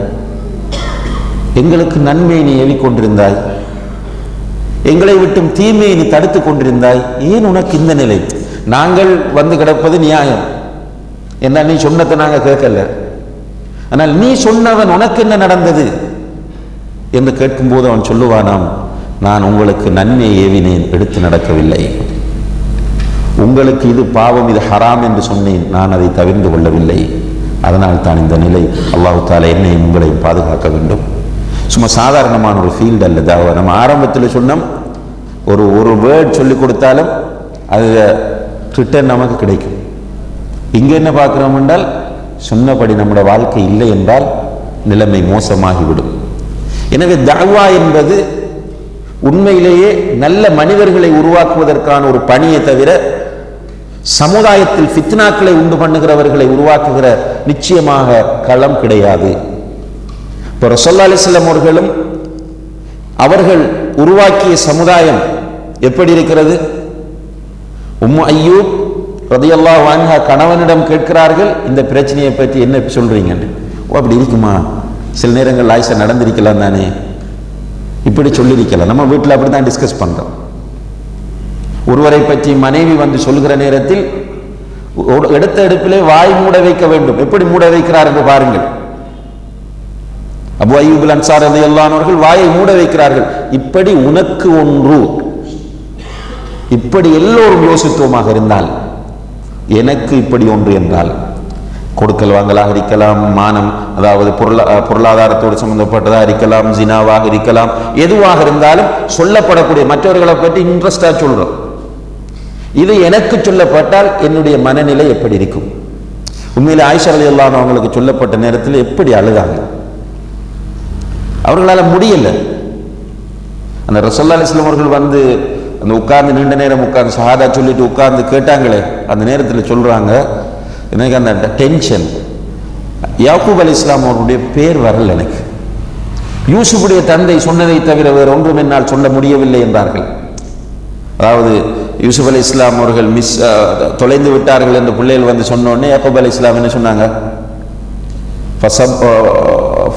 எங்களுக்கு நன்மையை நீ ஏவிக்கொண்டிருந்தாய், எங்களை விட்டும் தீமையை நீ தடுத்து கொண்டிருந்தாய், ஏன் உனக்கு இந்த நிலை? நாங்கள் வந்து கிடப்பது நியாயம், என்ன நீ சொன்னதை நாங்க கேட்கல, ஆனால் நீ சொன்னவன் உனக்கு என்ன நடந்தது என்று கேட்கும்போது அவன் சொல்லுவானாம், நான் உங்களுக்கு நன்மையை ஏவினேன், எடுத்து நடக்கவில்லை. உங்களுக்கு இது பாவம், இது ஹராம் என்று சொன்னேன், நான் அதை தவிர்த்து கொள்ளவில்லை. அதனால் தான் இந்த நிலை. அல்லாஹ் தஆலா என்னையும் உங்களையும் பாதுகாக்க வேண்டும். சும்மா சாதாரணமான ஒரு ஃபீல்டு அல்ல தாவா. நம்ம ஆரம்பத்தில் சொன்னோம், ஒரு வேர்ட் சொல்லி கொடுத்தாலும் அது ரிட்டர்ன் நமக்கு கிடைக்கும். இங்கே என்ன பார்க்கிறோம் என்றால், சொன்னபடி நம்முடைய வாழ்க்கை இல்லை என்றால் நிலைமை மோசமாகிவிடும். எனவே தாவா என்பது உண்மையிலேயே நல்ல மனிதர்களை உருவாக்குவதற்கான ஒரு பணியை தவிர சமுதாயத்தில் ஃபித்னாக்களை உண்டு பண்ணுகிறவர்களை உருவாக்குகிற நிச்சயமாக களம் கிடையாது. இப்போ ரசூலுல்லாஹி அலைஹி வஸல்லம் அவர்களும் அவர்கள் உருவாக்கிய சமுதாயம் எப்படி இருக்கிறது? உம்மு அய்யூப் ரலியல்லாஹு அன்ஹா கணவனிடம் கேட்கிறார்கள், இந்த பிரச்சனையை பற்றி என்ன சொல்றீங்க? ஓ, அப்படி இருக்குமா? சில நேரங்கள் ஆயிஷா நடந்திருக்கலாம் தானே, இப்படி சொல்லியிருக்கலாம். நம்ம வீட்டில் அப்படி தான் டிஸ்கஸ் பண்றோம். ஒருவரை பற்றி மனைவி வந்து சொல்கிற நேரத்தில் எடுத்த எடுப்பிலே வாய் மூட வைக்க வேண்டும். எப்படி மூட வைக்கிறார் என்று பாருங்கள். அபூ அய்யூப் அன்சாரி ரலியல்லாஹு அன்ஹு அவர்கள் வாயை மூட வைக்கிறார்கள். இப்படி உனக்கு ஒன்று, இப்படி எல்லோரும் யோசித்துவமாக இருந்தால், எனக்கு இப்படி ஒன்று என்றால், கொடுக்கல் வாங்கலாக இருக்கலாம், மானம் அதாவது பொருளாதாரத்தோடு சம்பந்தப்பட்டதாக இருக்கலாம், ஜினாவாக இருக்கலாம், எதுவாக இருந்தாலும் சொல்லப்படக்கூடிய மற்றவர்களை பற்றி இன்ட்ரெஸ்டா சொல்றோம். இது எனக்கு சொல்லப்பட்டால் என்னுடைய மனநிலை எப்படி இருக்கும்? உண்மையிலே ஆயிஷா ரலியல்லாஹு அன்ஹா அவங்களுக்கு சொல்லப்பட்ட நேரத்தில் எப்படி அழுதாங்க. அவர்களால் முடியல. அந்த ரசூலுல்லாஹி அலைஹி வஸல்லம் அவர்கள் வந்து அந்த உட்கார்ந்து நீண்ட நேரம் உட்கார்ந்து ஷஹாதா சொல்லிட்டு உட்கார்ந்து கேட்டாங்களே, அந்த நேரத்தில் சொல்றாங்க, எனக்கு அந்த டென்ஷன், யாக்கூப் அலைஹிஸ்ஸலாம் அவருடைய பேர் வரல எனக்கு, யூசுஃபுடைய தந்தை சொன்னதை தவிர வேறு ஒன்றும் என்னால் சொல்ல முடியவில்லை என்றார்கள். அதாவது யூசுப் அலைஹிஸ்ஸலாம் அவர்கள் தொலைந்து விட்டார்கள் என்று பிள்ளைகள் வந்து சொன்னோடனே யாக்கூப் அலைஹிஸ்ஸலாம் என்ன சொன்னாங்க?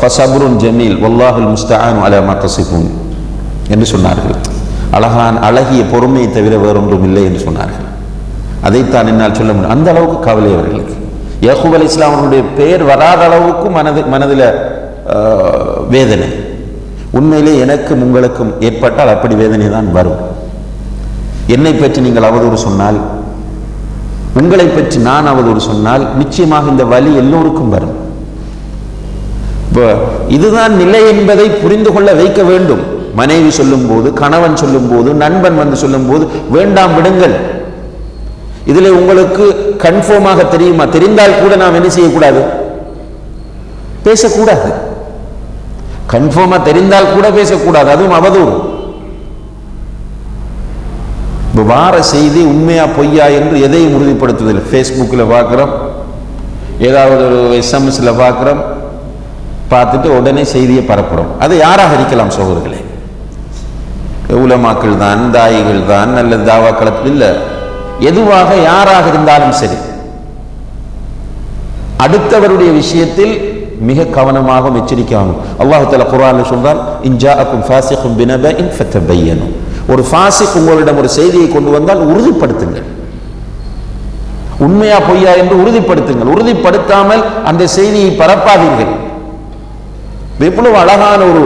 ஃபஸப்ருன் ஜமீல் வல்லாஹுல் முஸ்தஆன் அலா மா தஸிஃபூன் என்று சொன்னார்கள். அழகிய பொறுமையை தவிர வேறொன்றும் இல்லை என்று சொன்னார்கள். அதைத்தான் என்னால் சொல்ல முடியும். அந்த அளவுக்கு கவலை அவர்களுக்கு. யாக்கூப் அலைஹிஸ்ஸலாம் அவர்களுடைய பெயர் வராத அளவுக்கு மனதில் வேதனை. உண்மையிலே எனக்கும் உங்களுக்கும் ஏற்பட்டால் அப்படி வேதனை தான் வரும். என்னை பற்றி நீங்கள் அவதூறு சொன்னால், உங்களை பற்றி நான் அவதூறு சொன்னால், நிச்சயமாக இந்த வலி எல்லோருக்கும் வரும். இதுதான் நிலை என்பதை புரிந்து கொள்ள வைக்க வேண்டும். மனைவி சொல்லும் போது, கணவன் சொல்லும் போது, நண்பன் வந்து சொல்லும் போது, வேண்டாம் விடுங்கள். இதில் உங்களுக்கு கன்ஃபார்மாக தெரியுமா? தெரிந்தால் கூட நாம் என்ன செய்யக்கூடாது? பேசக்கூடாது. கன்ஃபார்மா தெரிந்தால் கூட பேசக்கூடாது, அதுவும் அவதூறு. வார செய்தி உண்மையா பொய்யா என்று எதையும் உறுதிப்படுத்துவதில்லை. ஃபேஸ்புக்கில் பார்க்குறோம், ஏதாவது ஒரு எஸ்எம்எஸ்ல பார்க்குறோம், பார்த்துட்டு உடனே செய்தியை பரப்புறோம். அது யாராக இருக்கலாம் சகோதரர்களே? உலமாக்கள் தான், தாயிகள் தான், நல்ல தாவாக்களத்தில் இல்லை, எதுவாக யாராக இருந்தாலும் சரி, அடுத்தவருடைய விஷயத்தில் மிக கவனமாக எச்சரிக்கையாகும். அல்லாஹ் தஆலா குர்ஆனில் சொல்றான், இன் ஜாஅக்கும் ஃபாஸிகுன் பினபஇன் ஃபதபையனு. ஒரு ஃபாஸிக் உங்களிடம் ஒரு செய்தியை கொண்டு வந்தால் உறுதிப்படுத்துங்கள், உண்மையா பொய்யா என்று உறுதிப்படுத்துங்கள். உறுதிப்படுத்தாமல் அந்த செய்தியை பரப்பாதீர்கள். எவ்வளவு அழகான ஒரு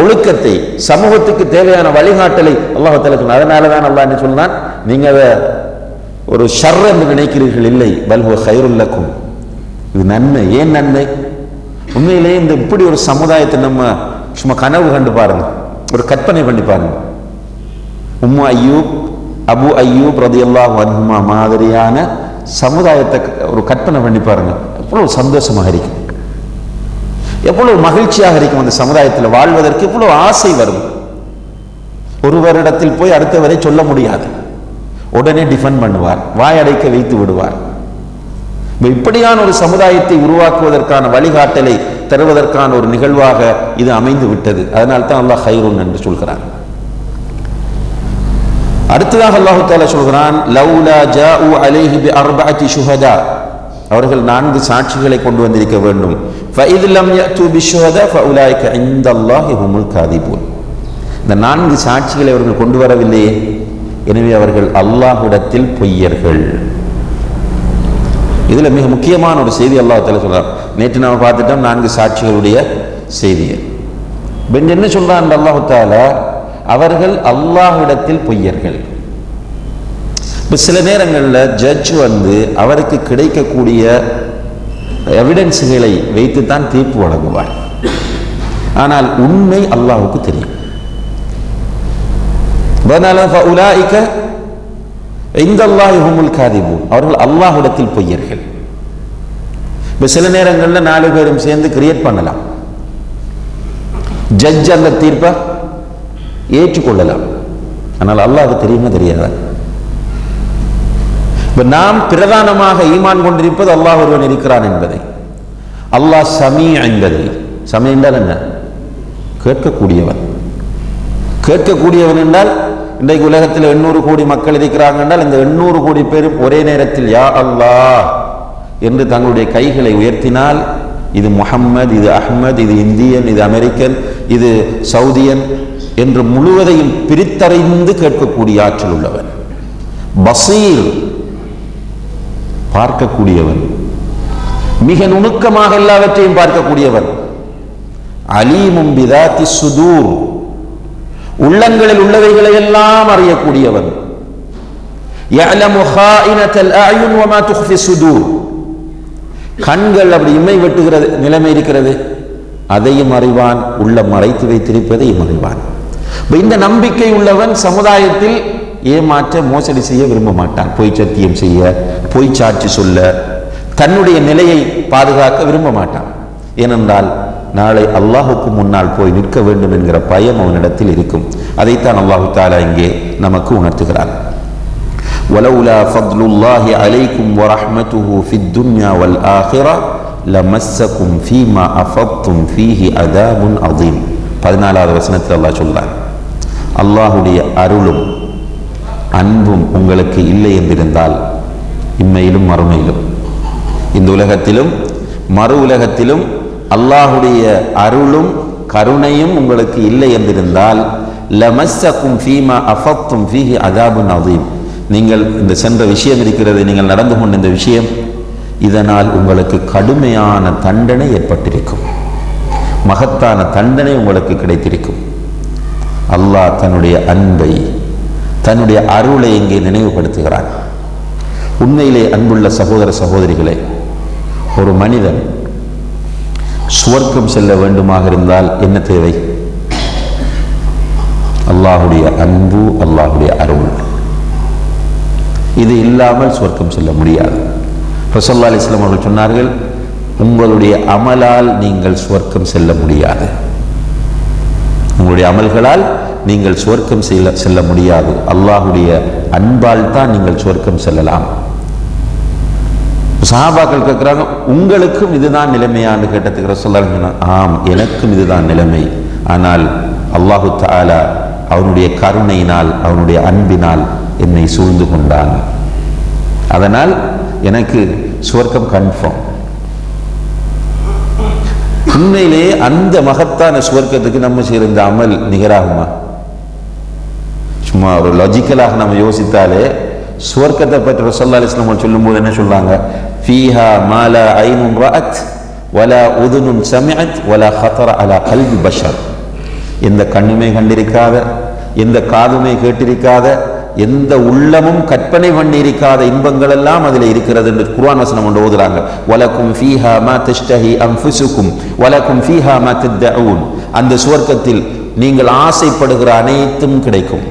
ஒழுக்கத்தை, சமூகத்துக்கு தேவையான வழிகாட்டலை அல்லாஹ் தஆலா சொன்னார். அதனாலதான் அல்லாஹ் என்ன சொன்னான், நீங்க அதை ஒரு ஷர் என்று நினைக்கிறீர்கள், இல்லை, பல் ஹுவ கைருல் லக்கும், இது நன்மை. ஏன் நன்மை? உண்மையிலேயே இந்த இப்படி ஒரு சமுதாயத்தை நம்ம சும்மா கனவு கண்டு பாருங்க, ஒரு கற்பனை பண்ணி பாருங்க. உம்மு அய்யூப், அபு அய்யூப் ரலியல்லாஹு அன்ஹுமா மாதிரியான சமுதாயத்தை ஒரு கற்பனை பண்ணி பாருங்க. எவ்வளவு சந்தோஷமாக இருக்கும், எவ்வளவு மகிழ்ச்சியாக இருக்கும். அந்த சமுதாயத்தில் வாழ்வதற்கு எவ்வளவு ஆசை வரும். ஒருவரிடத்தில் போய் அடுத்தவரை சொல்ல முடியாது, உடனே டிஃபெண்ட் பண்ணுவார், வாயடைக்க வைத்து விடுவார். இப்படியான ஒரு சமுதாயத்தை உருவாக்குவதற்கான வழிகாட்டலை தருவதற்கான ஒரு நிகழ்வாக இது அமைந்து விட்டது. அதனால் தான் அல்லாஹ் கைருன் என்று சொல்கிறான். அடுத்ததாக அல்லாஹ் தஆலா சொல்கிறான், லௌலா ஜாஉ அலைஹி பிஅர்பஅத்தி ஷுஹதா, அவர்கள் 4 சாட்சிகளை கொண்டு வந்திருக்க வேண்டும். ஃபஇத் லம் யஅது பிஷுஹதா ஃபஉலைக இன்தல்லாஹி ஹுமுல் காதிபூன். இந்த 4 சாட்சிகளை அவர்கள் கொண்டு வரவில்லையே, எனவே அவர்கள் அல்லாஹ்விடத்தில் பொய்யர்கள். இதுல மிக முக்கியமான ஒரு செய்தி அல்லாஹ் தஆலா சொல்றார். நேற்று நாம பார்த்துட்டோம் 4 சாட்சிகளுடைய செய்தியை. என்ன சொல்றான் அல்லாஹ் தஆலா, அவர்கள் அல்லாஹ்விடத்தில் பொய்யர்கள். சில நேரங்களில் ஜட்ஜ் அவருக்கு கிடைக்கக்கூடிய எவிடன்ஸுகளை வைத்துத்தான் தீர்ப்பு வழங்குவார். ஆனால் உண்மை அல்லாஹ்வுக்கு தெரியும். அவர்கள் அல்லாஹ்விடத்தில் பொய்யர்கள். சில நேரங்களில் 4 பேரும் சேர்ந்து கிரியேட் பண்ணலாம், ஜட்ஜ் அந்த தீர்ப்பை ஏற்றுக்கொள்ளலாம். ஆனால் அல்லாஹ்வுக்கு தெரியுமா தெரியாதா? நாம் பிரதானமாக ஈமான் கொண்டிருப்பது அல்லாஹ் ஒருவன் இருக்கிறான் என்பதை, அல்லாஹ் சமீ என்பதை. சமீ என்றால் என்ன? கேட்கக்கூடியவன். கேட்கக்கூடியவன் என்றால் இன்றைக்கு உலகத்தில் 800 கோடி மக்கள் இருக்கிறாங்க என்றால் இந்த 800 கோடி பேரும் ஒரே நேரத்தில் யா அல்லாஹ் என்று தங்களுடைய கைகளை உயர்த்தினால், இது முஹம்மது, இது அஹ்மத், இது இந்தியன், இது அமெரிக்கன், இது சவுதியன் என்று முழுவதையும் பிரித்தறிந்து கேட்கக்கூடிய ஆற்றல் உள்ளவன். பசீர், பார்க்கக்கூடியவன், மிக நுணுக்கமாக எல்லாவற்றையும் பார்க்கக்கூடியவன். அலீமும் பிதாத்தி சுதூர், உள்ளங்களில் உள்ளவைகளை எல்லாம் அறியக்கூடியவன். யஅலமு ஹாயினத்தல் அயுன் வமா துக்ஃபி சுதூர், கண்கள் அப்படி இமை வெட்டுகிறது நிலைமை இருக்கிறது, அதையும் அறிவான், உள்ள மறைத்து வைத்திருப்பதையும் அறிவான். இந்த நம்பிக்கை உள்ளவன் சமுதாயத்தில் ஏமாற்ற, மோசடி செய்ய விரும்ப மாட்டான். பொய் சத்தியம் செய்ய, பொய் சாட்சி சொல்ல, தன்னுடைய நிலையை பாதுகாக்க விரும்ப மாட்டான். ஏனென்றால் நாளை அல்லாஹுக்கு முன்னால் போய் நிற்க வேண்டும் என்கிற பயம் அவனிடத்தில் இருக்கும். அதைத்தான் அல்லாஹு தஆலா இங்கே நமக்கு உணர்த்துகிறான். வலௌலா ஃபத்லுல்லாஹி அலைக்கும் வரஹ்மத்துஹு ஃபித் துன்யா வல் ஆখিরা லமஸ்ஸகும் ஃபீமா அஃபத்தும் ஃபீஹி அதாபுன் அதீம். 14வது வசனத்தில் அல்லாஹ் சொல்றான், அல்லாஹுடைய அருளும் அன்பும் உங்களுக்கு இல்லை என்றிருந்தால், இம்மையிலும் மறுமையிலும், இந்த உலகத்திலும் மறு உலகத்திலும் அல்லாஹுடைய அருளும் கருணையும் உங்களுக்கு இல்லை என்றிருந்தால், லமஸ்ஸகும் ஃபீமா அஃபத்தும் ஃபீஹி அதாபுன் அதீம், நீங்கள் இந்த சென்ற விஷயம் இருக்கிறது, நீங்கள் நடந்து கொண்ட இந்த விஷயம், இதனால் உங்களுக்கு கடுமையான தண்டனை ஏற்பட்டிருக்கும், மகத்தான தண்டனை உங்களுக்கு கிடைத்திருக்கும். அல்லாஹ் தன்னுடைய அன்பை, தன்னுடைய அருளை இங்கே நினைவுபடுத்துகிறான். உண்மையிலே அன்புள்ள சகோதர சகோதரிகளே, ஒரு மனிதன் சுவர்க்கம் செல்ல வேண்டுமாக இருந்தால் என்ன தேவை? அல்லாஹுடைய அன்பு, அல்லாஹுடைய அருள். இது இல்லாமல் சுவர்க்கம் செல்ல முடியாது. ரசூலுல்லாஹி அலைஹி வஸல்லம் அவர்கள் சொன்னார்கள், உங்களுடைய அமலால் நீங்கள் சுவர்க்கம் செல்ல முடியாது, உங்களுடைய அமல்களால் நீங்கள் சுவர்க்கம் செல்ல முடியாது, அல்லாஹுடைய அன்பால் தான் நீங்கள் சுவர்க்கம் செல்லலாம். சஹாபாக்கள் கேட்குறாங்க, உங்களுக்கும் இதுதான் நிலைமையான்னு கேட்டதுக்கு ரசூலுல்லாஹி சொன்னாங்க, ஆம், எனக்கும் இதுதான் நிலைமை. ஆனால் அல்லாஹு தஆலா அவனுடைய கருணையினால், அவனுடைய அன்பினால் என்னை சூழ்ந்து கொண்டான். அதனால் எனக்கு சுவர்க்கம் கன்ஃபார்ம். உண்மையிலே அந்த மகத்தான சுவர்க்கத்துக்கு நம்ம சேர்ந்த அமல் நிகராகுமா? சும்மா ஒரு லாஜிக்கலாக நம்ம யோசித்தாலே சுவர்க்கத்தை பற்றி ரசூலுல்லாஹி அலைஹி வஸல்லம் சொல்லும்போது என்ன சொல்றாங்க? ஃபீஹா மா லா ஐனுன் ரஅத் வலா உதுனுன் சமிஅத் வலா ஹதர அலா கல்பி பஷர். எந்த கண்ணுமே கண்டிருக்காத, எந்த காதுமே கேட்டிருக்காத, எந்த உள்ளமும் கற்பனை பண்ணியிருக்காத இன்பங்கள் எல்லாம் அதில் இருக்கிறது என்று குர்ஆன் வசனம் கொண்டு ஓதுறாங்க. வலக்கும் ஃபீஹா மா தஷ்தஹி அன்ஃபுசுக்கும் வலக்கும் ஃபீஹா மா தத்ஊன். அந்த சுவர்க்கத்தில் நீங்கள் ஆசைப்படுகிற அனைத்தும் கிடைக்கும்,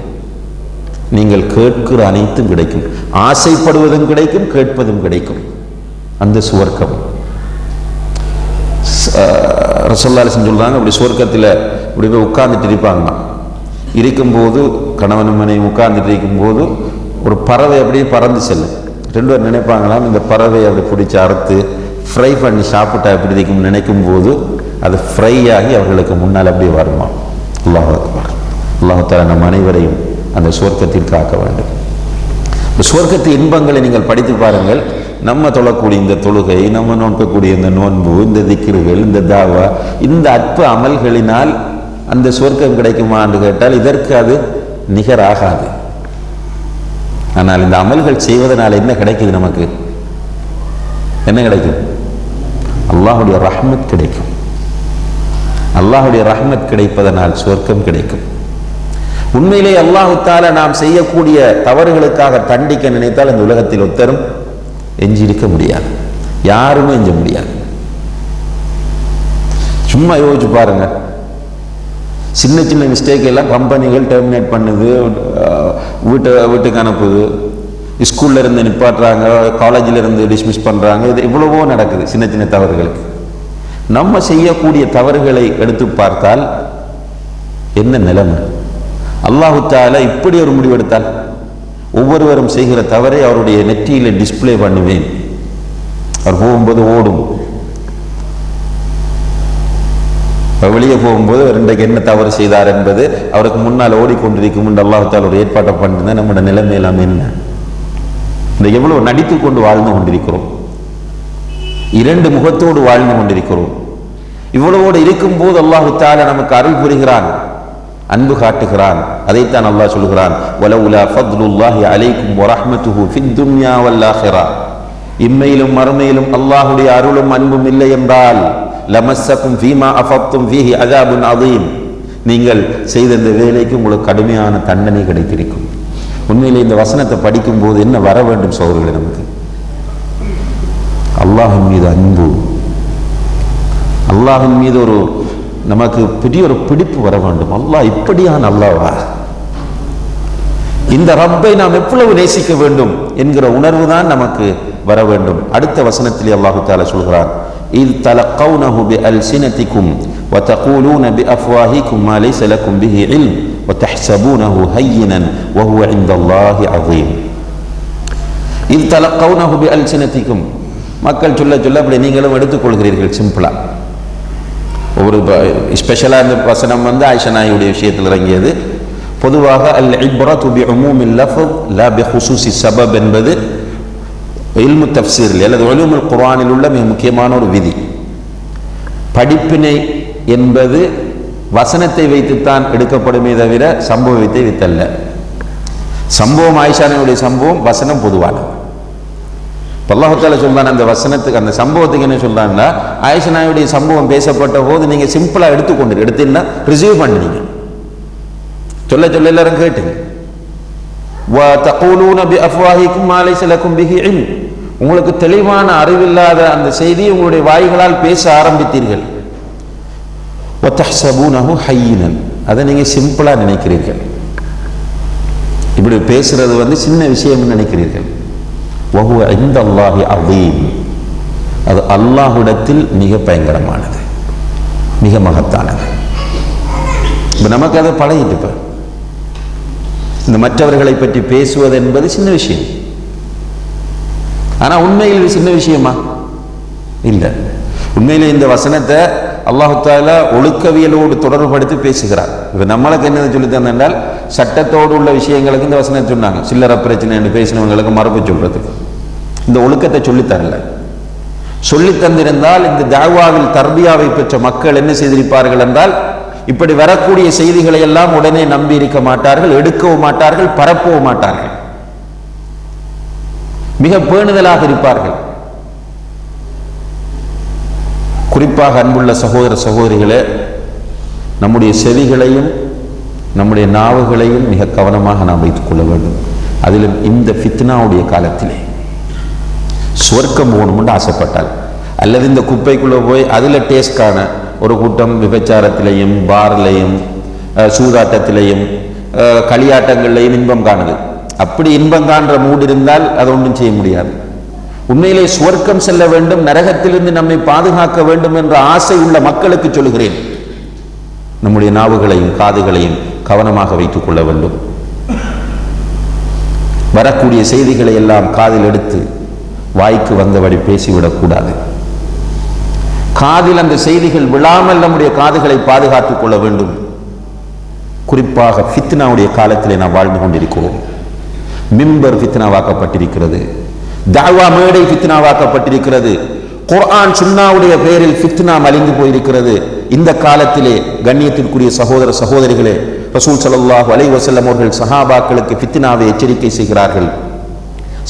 நீங்கள் கேட்கிற அனைத்தும் கிடைக்கும், ஆசைப்படுவதும் கிடைக்கும், கேட்பதும் கிடைக்கும். அந்த சுவர்க்கம் ரசூலுல்லாஹி அலைஹி வஸல்லம் சொல்றாங்க, அப்படி சுவர்க்கத்தில் இப்படி போய் உட்கார்ந்துட்டு இருப்பாங்க. இருக்கும்போது கணவன் மனைவி உட்கார்ந்துட்டு இருக்கும்போது ஒரு பறவை அப்படியே பறந்து செல்லும். ரெண்டு பேர் நினைப்பாங்களாம், இந்த பறவை அப்படி பிடிச்சி அறுத்து ஃப்ரை பண்ணி சாப்பிட்டா எப்படி இருக்கும் நினைக்கும் போது அது ஃப்ரை ஆகி அவர்களுக்கு முன்னால் அப்படியே வருமா. அல்லாஹ் அக்பர். அல்லாஹ் தஆலா நம் அனைவரையும் அந்த சுவர்க்கத்தில் காக்க வேண்டும். சுவர்க்கத்து இன்பங்களை நீங்கள் படித்து பாருங்கள். நம்ம தொழக்கூடிய இந்த தொழுகை, நம்ம நோக்கக்கூடிய இந்த நோன்பு, இந்த திக்ருகள், இந்த தாவா, இந்த அற்ப அமல்களினால் அந்த சுவர்க்கம் கிடைக்குமா என்று கேட்டால் இதற்கு அது நிகராகாது. ஆனால் இந்த அமல்கள் செய்வதனால் என்ன கிடைக்குது? நமக்கு என்ன கிடைக்கும்? அல்லாஹுடைய ரஹ்மத் கிடைக்கும். அல்லாஹுடைய ரஹ்மத் கிடைப்பதனால் சுவர்க்கம் கிடைக்கும். உண்மையிலே அல்லாஹு தஆலா நாம் செய்யக்கூடிய தவறுகளுக்காக தண்டிக்க நினைத்தால் இந்த உலகத்தில் ஒருத்தரும் எஞ்சியிருக்க முடியாது, யாருமே எஞ்ச முடியாது. சும்மா யோசிச்சு பாருங்க, சின்ன சின்ன மிஸ்டேக் எல்லாம் கம்பெனிகள் டெர்மினேட் பண்ணுது, வீட்டுக்கு அனுப்புது, ஸ்கூல்ல இருந்து நிப்பாட்டுறாங்க, காலேஜில் இருந்து டிஸ்மிஸ் பண்றாங்க. இது இவ்வளவோ நடக்குது சின்ன சின்ன தவறுகளுக்கு. நம்ம செய்யக்கூடிய தவறுகளை எடுத்து பார்த்தால் என்ன நிலைமை? அல்லாஹு தஆலா இப்படி ஒரு முடிவெடுத்தால் ஒவ்வொருவரும் செய்கிற தவறை அவருடைய நெற்றியில டிஸ்பிளே பண்ணுவேன். அவர் போகும்போது ஓடும், வெளியே போகும்போது இன்றைக்கு என்ன தவறு செய்தார் என்பது அவருக்கு முன்னால் ஓடிக்கொண்டிருக்கும் என்று அல்லாஹ் தஆலா ஒரு ஏற்பாட்டை பண்ணிருந்தா நம்முடைய நிலைமை எல்லாம் என்ன? இந்த எவ்வளவு நடித்து கொண்டு வாழ்ந்து கொண்டிருக்கிறோம், இரண்டு முகத்தோடு வாழ்ந்து கொண்டிருக்கிறோம். இவ்வளவோடு இருக்கும் போது அல்லாஹ் தஆலா நமக்கு அருள் புரிகிறான், அன்பு காட்டுகிறான். அதைத்தான் அல்லாஹ் சொல்கிறான், வலவுலா ஃபத்லுல்லாஹி அலைக்கும் வரஹ்மத்துஹு ஃபித் துன்யா வல் ஆখিরা. இம்மையிலும் மறுமையிலும் அல்லாஹ்வுடைய அருளும் அன்பும் இல்லை என்றால் லமஸ்ஸக்கும் ஃபீமா அஃபத்தும் ஃபீஹி அஸாபுன் அதீம், நீங்கள் செய்த இந்த வேலைக்கு உங்களுக்கு கடுமையான தண்டனை கிடைத்திருக்கும். உண்மையிலே இந்த வசனத்தை படிக்கும் போது என்ன வர வேண்டும் சகோதரர்களே? நமக்கு அல்லாஹ்வின் மீது அன்பு, அல்லாஹ்வின் மீது ஒரு நமக்கு பெரிய ஒரு பிடிப்பு வர வேண்டும். அல்லாஹ் இப்படியான அல்லாஹ்வா, இந்த ரப்பை நாம் எவ்வளவு நேசிக்க வேண்டும் என்கிற உணர்வு தான் நமக்கு வர வேண்டும். அடுத்த வசனத்திலே அல்லாஹ் தஆலா சொல்கிறான், இத் தலகௌனஹு பிஅல்சினதிகும் வதகூலூன பிஅஃவாஹிகும் மா லைஸ லகும் பிஹி இல்ம் வதஹ்சபூனஹு ஹய்யினன் வஹுவ இன்தல்லாஹி அஸீம். இத் தலகௌனஹு பிஅல்சினதிகும், மக்கள் சொல்ல சொல்ல அப்படி நீங்களும் எடுத்துக்கொள்கிறீர்கள். சிம்பிளா ஒரு ஸ்பெஷலாக இந்த வசனம் ஆயிஷா நாயுடைய விஷயத்தில் இறங்கியது. பொதுவாக அல் இப்ரத்து பி உமூமில் லஃப்ஸ் லா பி குஸூஸி சபப் என்பது இல்மு தஃப்சீரில் அல்லது உலூமுல் குர்ஆனில் உள்ள மிக முக்கியமான ஒரு விதி. படிப்பினை என்பது வசனத்தை வைத்துத்தான் எடுக்கப்படுமே தவிர சம்பவத்தை வைத்தல்ல. சம்பவம் ஆயிஷா நாயுடைய சம்பவம், வசனம் பொதுவானது. அல்லாஹ் தஆலா சொல்றான், அந்த வசனத்துக்கு அந்த சம்பவத்துக்கு என்ன சொல்றாங்கன்னா, ஆயிஷா நாயுடைய சம்பவம் பேசப்பட்ட போது நீங்க சிம்பிளா எடுத்தீங்கன்னா ரிசீவ் பண்ணுவீங்க, சொல்ல சொல்ல எல்லாரும் கேட்டுங்க. وَتَقُولُونَ بِأَفْوَاهِكُمْ مَا لَيْسَ لَكُمْ بِهِ عِلْمٌ, உங்களுக்கு தெளிவான அறிவில்லாத அந்த செய்தியை உங்களுடைய வாய்களால் பேச ஆரம்பித்தீர்கள். وَتَحْسَبُونَهُ هَيِّنًا, அதை நீங்க சிம்பிளா நினைக்கிறீர்கள். இப்படி பேசுறது சின்ன விஷயம் நினைக்கிறீர்கள். وَهُوَ عِندَ اللَّهِ عَظِيمٌ, அது அல்லாஹ்விடத்தில் மிக பயங்கரமானது, மிக மகத்தானது. இப்போ நமக்கு அதை பழகிட்டு இந்த மற்றவர்களை பற்றி பேசுவது என்பது சின்ன விஷயம். ஆனால் உண்மையில் சின்ன விஷயமா இல்லை. உண்மையிலே இந்த வசனத்தை அல்லாஹு தஆலா ஒழுக்கவியலோடு தொடர்புபடுத்தி பேசுகிறார். இப்போ நம்மளுக்கு என்ன சொல்லித்தரணும் என்றால், சட்டத்தோடு உள்ள விஷயங்களுக்கு இந்த வசனம் சொன்னாங்க. சில்லற பிரச்சனை என்று பேசினவங்களுக்கு மரபு சொல்றதுக்கு இந்த ஒழுக்கத்தை சொல்லித்தரல. சொல்லி தந்திருந்தால் இந்த தாவாவில் தர்பியாவை பெற்ற மக்கள் என்ன செய்திருப்பார்கள் என்றால், இப்படி வரக்கூடிய செய்திகளை எல்லாம் உடனே நம்பி இருக்க மாட்டார்கள், எடுக்கவும் மாட்டார்கள், பரப்பவும் மாட்டார்கள், மிக பேணுதலாக இருப்பார்கள். குறிப்பாக அன்புள்ள சகோதர சகோதரிகளே, நம்முடைய செவிகளையும் நம்முடைய நாவுகளையும் மிக கவனமாக நாம் வைத்துக் கொள்ள வேண்டும். அதிலும் இந்த ஃபித்னாவுடைய காலத்திலே சொர்க்கம் போகணும்னு ஆசைப்பட்டால், அல்லது இந்த குப்பைக்குள்ளே போய் அதில் டேஸ்டான ஒரு கூட்டம் விபச்சாரத்திலையும் பார்லையும் சூதாட்டத்திலையும் களியாட்டங்கள்லையும் இன்பம் காணுது. அப்படி இன்பம் காண்ற மூடு இருந்தால் அதை ஒன்றும் செய்ய முடியாது. உண்மையிலே சுவர்க்கம் செல்ல வேண்டும், நரகத்திலிருந்து நம்மை பாதுகாக்க வேண்டும் என்ற ஆசை உள்ள மக்களுக்கு சொல்கிறேன், நம்முடைய நாவுகளையும் காதுகளையும் கவனமாக வைத்துக் கொள்ள வேண்டும். வரக்கூடிய செய்திகளை எல்லாம் காதில் எடுத்து வாய்க்கு வந்தபடி பேசிவிடக்கூடாது. காதில் அந்த செய்திகள் விழாமல் நம்முடைய காதுகளை பாதுகாத்துக் கொள்ள வேண்டும். குறிப்பாக ஃபித்னாவுடைய காலத்திலே நாம் வாழ்ந்து கொண்டிருக்கிறோம். மிம்பர் ஃபித்னாவாக்கப்பட்டிருக்கிறது, தாவா மேடை ஃபித்னாவாக்கப்பட்டிருக்கிறது, குர்ஆன் சுன்னாவுடைய பெயரில் ஃபித்னா மலிந்து போயிருக்கிறது. இந்த காலத்திலே கண்ணியத்திற்குரிய சகோதர சகோதரிகளே, ரசூல் ஸல்லல்லாஹு அலைஹி வஸல்லம் அவர்கள் சஹாபாக்களுக்கு ஃபித்னாவை எச்சரிக்கை செய்கிறார்கள்.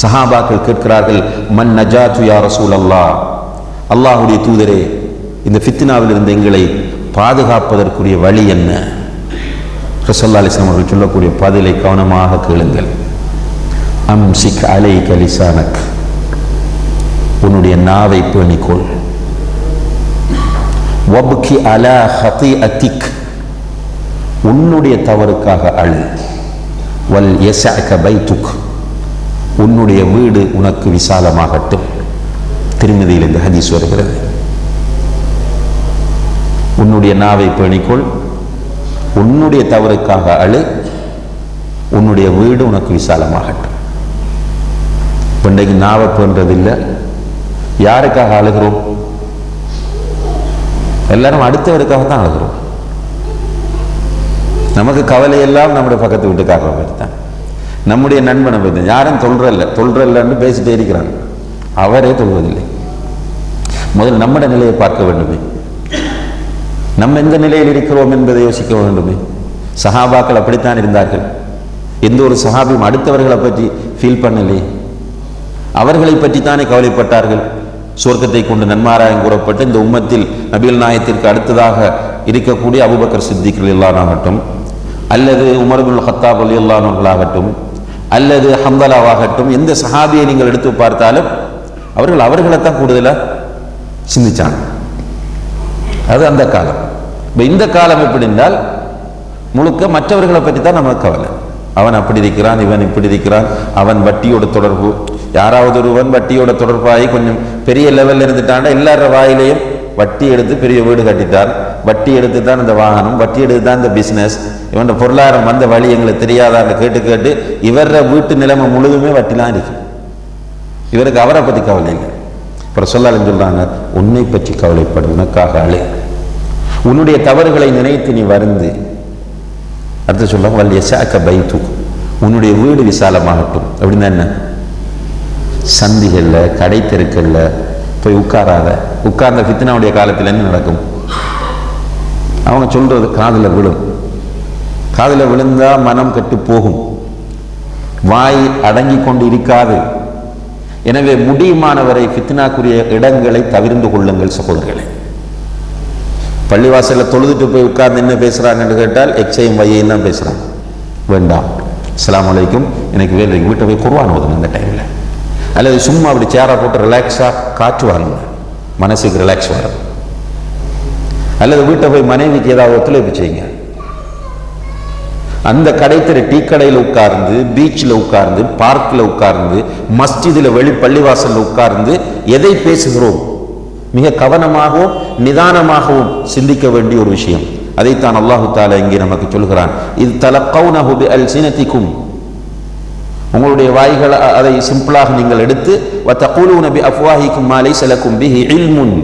சஹாபாக்கள் கேட்கிறார்கள், மன் நஜாத்து யா ரசூலல்லாஹ், அல்லாஹ்வுடைய தூதரே, இந்த ஃபித்னாவில் இருந்து எங்களை பாதுகாப்பதற்குரிய வழி என்ன? ரசூலுல்லாஹி ஸல்லல்லாஹு அலைஹி வஸல்லம் அவர்கள் சொல்லக்கூடிய பதிலை கவனமாக கேளுங்கள். அம்சிக் அலைக லிசானக், உன்னுடைய நாவை பேணிக்கொள். வப்கி அலா ஹதீஅத்திக், உன்னுடைய தவறுக்காக அழு. வல் யஸஅக பைத்துக், உன்னுடைய வீடு உனக்கு விசாலமாகட்டும். திருமதியில் இந்த ஹதீஸ் வருகிறது. உன்னுடைய நாவை பேணிக்கொள், உன்னுடைய தவறுக்காக அழு, உன்னுடைய வீடு உனக்கு விசாலமாகட்டும். இன்றைக்கு நாவை பேன்றதில்லை. யாருக்காக அழுகிறோம்? எல்லாரும் அடுத்தவருக்காக தான் அழுகிறோம். நமக்கு கவலை எல்லாம் நம்முடைய பக்கத்து வீட்டுக்காரரை பற்றி தான், நம்முடைய நண்பனை பற்றி. யாரும் தொல்றல்லன்னு பேசிட்டே இருக்கிறாங்க, அவரே தொல்வதில்லை. முதல் நம்முடைய நிலையை பார்க்க வேண்டுமே, நம்ம எந்த நிலையில் இருக்கிறோம் என்பதை யோசிக்க வேண்டுமே. சஹாபாக்கள் அப்படித்தான் இருந்தார்கள். எந்த ஒரு சஹாபியும் அடுத்தவர்களை பற்றி ஃபீல் பண்ணலே, அவர்களை பற்றி தானே கவலைப்பட்டார்கள். சொர்க்கத்தை கொண்டு நன்மாராயம் கூறப்பட்டு இந்த உம்மத்தில் நபிகள் நாயகத்திற்கு அடுத்ததாக இருக்கக்கூடிய அபூபக்கர் சித்திக் ரலியல்லாஹு ஆகட்டும், அல்லது உமர் இப்னுல் கத்தாப் ரலியல்லாஹு அன்ஹுவாகட்டும், அல்லது ஹம்தலாவாகட்டும், எந்த சஹாபியை நீங்கள் எடுத்து பார்த்தாலும் அவர்களைத்தான் கூடுதலாக சிந்திச்சாங்க. அது அந்த காலம். இந்த காலம் எப்படி இருந்தால் முழுக்க மற்றவர்களை பற்றி தான் நமக்கு கவலை. அவன் அப்படி இருக்கிறான், இவன் இப்படி இருக்கிறான், அவன் வட்டியோட தொடர்பு, யாராவது ஒருவன் வட்டியோட தொடர்பாகி கொஞ்சம் பெரிய லெவலில் இருந்துட்டாண்டா எல்லார வாயிலையும் வட்டி எடுத்து பெரிய வீடு கட்டிட்டான், வட்டி எடுத்து தான் இந்த வாகனம், வட்டி எடுத்து தான் இந்த பிஸ்னஸ், இவன் பொருளாதாரம் வந்த வழி எங்களுக்கு தெரியாதான்னு கேட்டு கேட்டு இவர வீட்டு நிலைமை முழுதுமே வட்டிலாம் இருக்கு. இவருக்கு அவரை பற்றி கவலை இல்லை. அப்புறம் சொல்லாலும் சொல்றாங்க, உன்னை பற்றி கவலைப்படும், உனக்காக அழு, உன்னுடைய தவறுகளை நினைத்து நீ வருந்து. அடுத்து சொல்லுவாங்க, வல் யஸஅக பைத்துக், உன்னுடைய வீடு விசாலமாகட்டும். அப்படின்னா என்ன? சந்திகளில் கடை தெருக்கல்ல போய் உட்காராத. உட்கார்ந்த ஃபித்னாவுடைய காலத்தில் என்ன நடக்கும்? அவங்க சொல்றது காதில் விழும். காதில் விழுந்தா மனம் கெட்டு போகும், வாய் அடங்கி கொண்டு இருக்காது. எனவே முடியுமானவரை ஃபித்னாக்குரிய இடங்களை தவிர்ந்து கொள்ளுங்கள் சகோதரர்களே. பள்ளிவாசலில் தொழுதுட்டு போய் உட்கார்ந்து என்ன பேசுறாங்கன்னு கேட்டால் எக்ஸையும் வையையும் தான் பேசுறாங்க. வேண்டாம், அஸ்ஸலாமு அலைக்கும், எனக்கு வேலை, வீட்டை போய் குர்ஆன் ஓதுங்க அந்த டைமில். அல்லது சும்மா அப்படி சேரை போட்டு ரிலாக்ஸாக காற்று வாங்குங்க, மனசுக்கு ரிலாக்ஸ் வரும். அல்லது வீட்டை போய் மனைவிக்கு ஏதாவது ஒத்துழைப்பு செய்யுங்க. அந்த கடைத்தெரு டீ கடையில் உட்கார்ந்து, பீச்சில் உட்கார்ந்து, பார்க்கில் உட்கார்ந்து, மஸ்ஜிதில் வெளி பள்ளிவாசலில் உட்கார்ந்து எதை பேசுகிறோம் மிக கவனமாகவும் நிதானமாகவும் சிந்திக்க வேண்டிய ஒரு விஷயம். அதைத்தான் அல்லாஹு தஆலா இங்கே நமக்கு சொல்கிறான், இது தலக்கௌனஹு பிஅல்சினதிக்கும், உங்களுடைய வாய்கள் அதை சிம்பிளாக நீங்கள் எடுத்து வத்தகூலூன பிஅஃப்வாஹிக்கும் மா லைஸ லக்கும் பிஹி இல்முன்,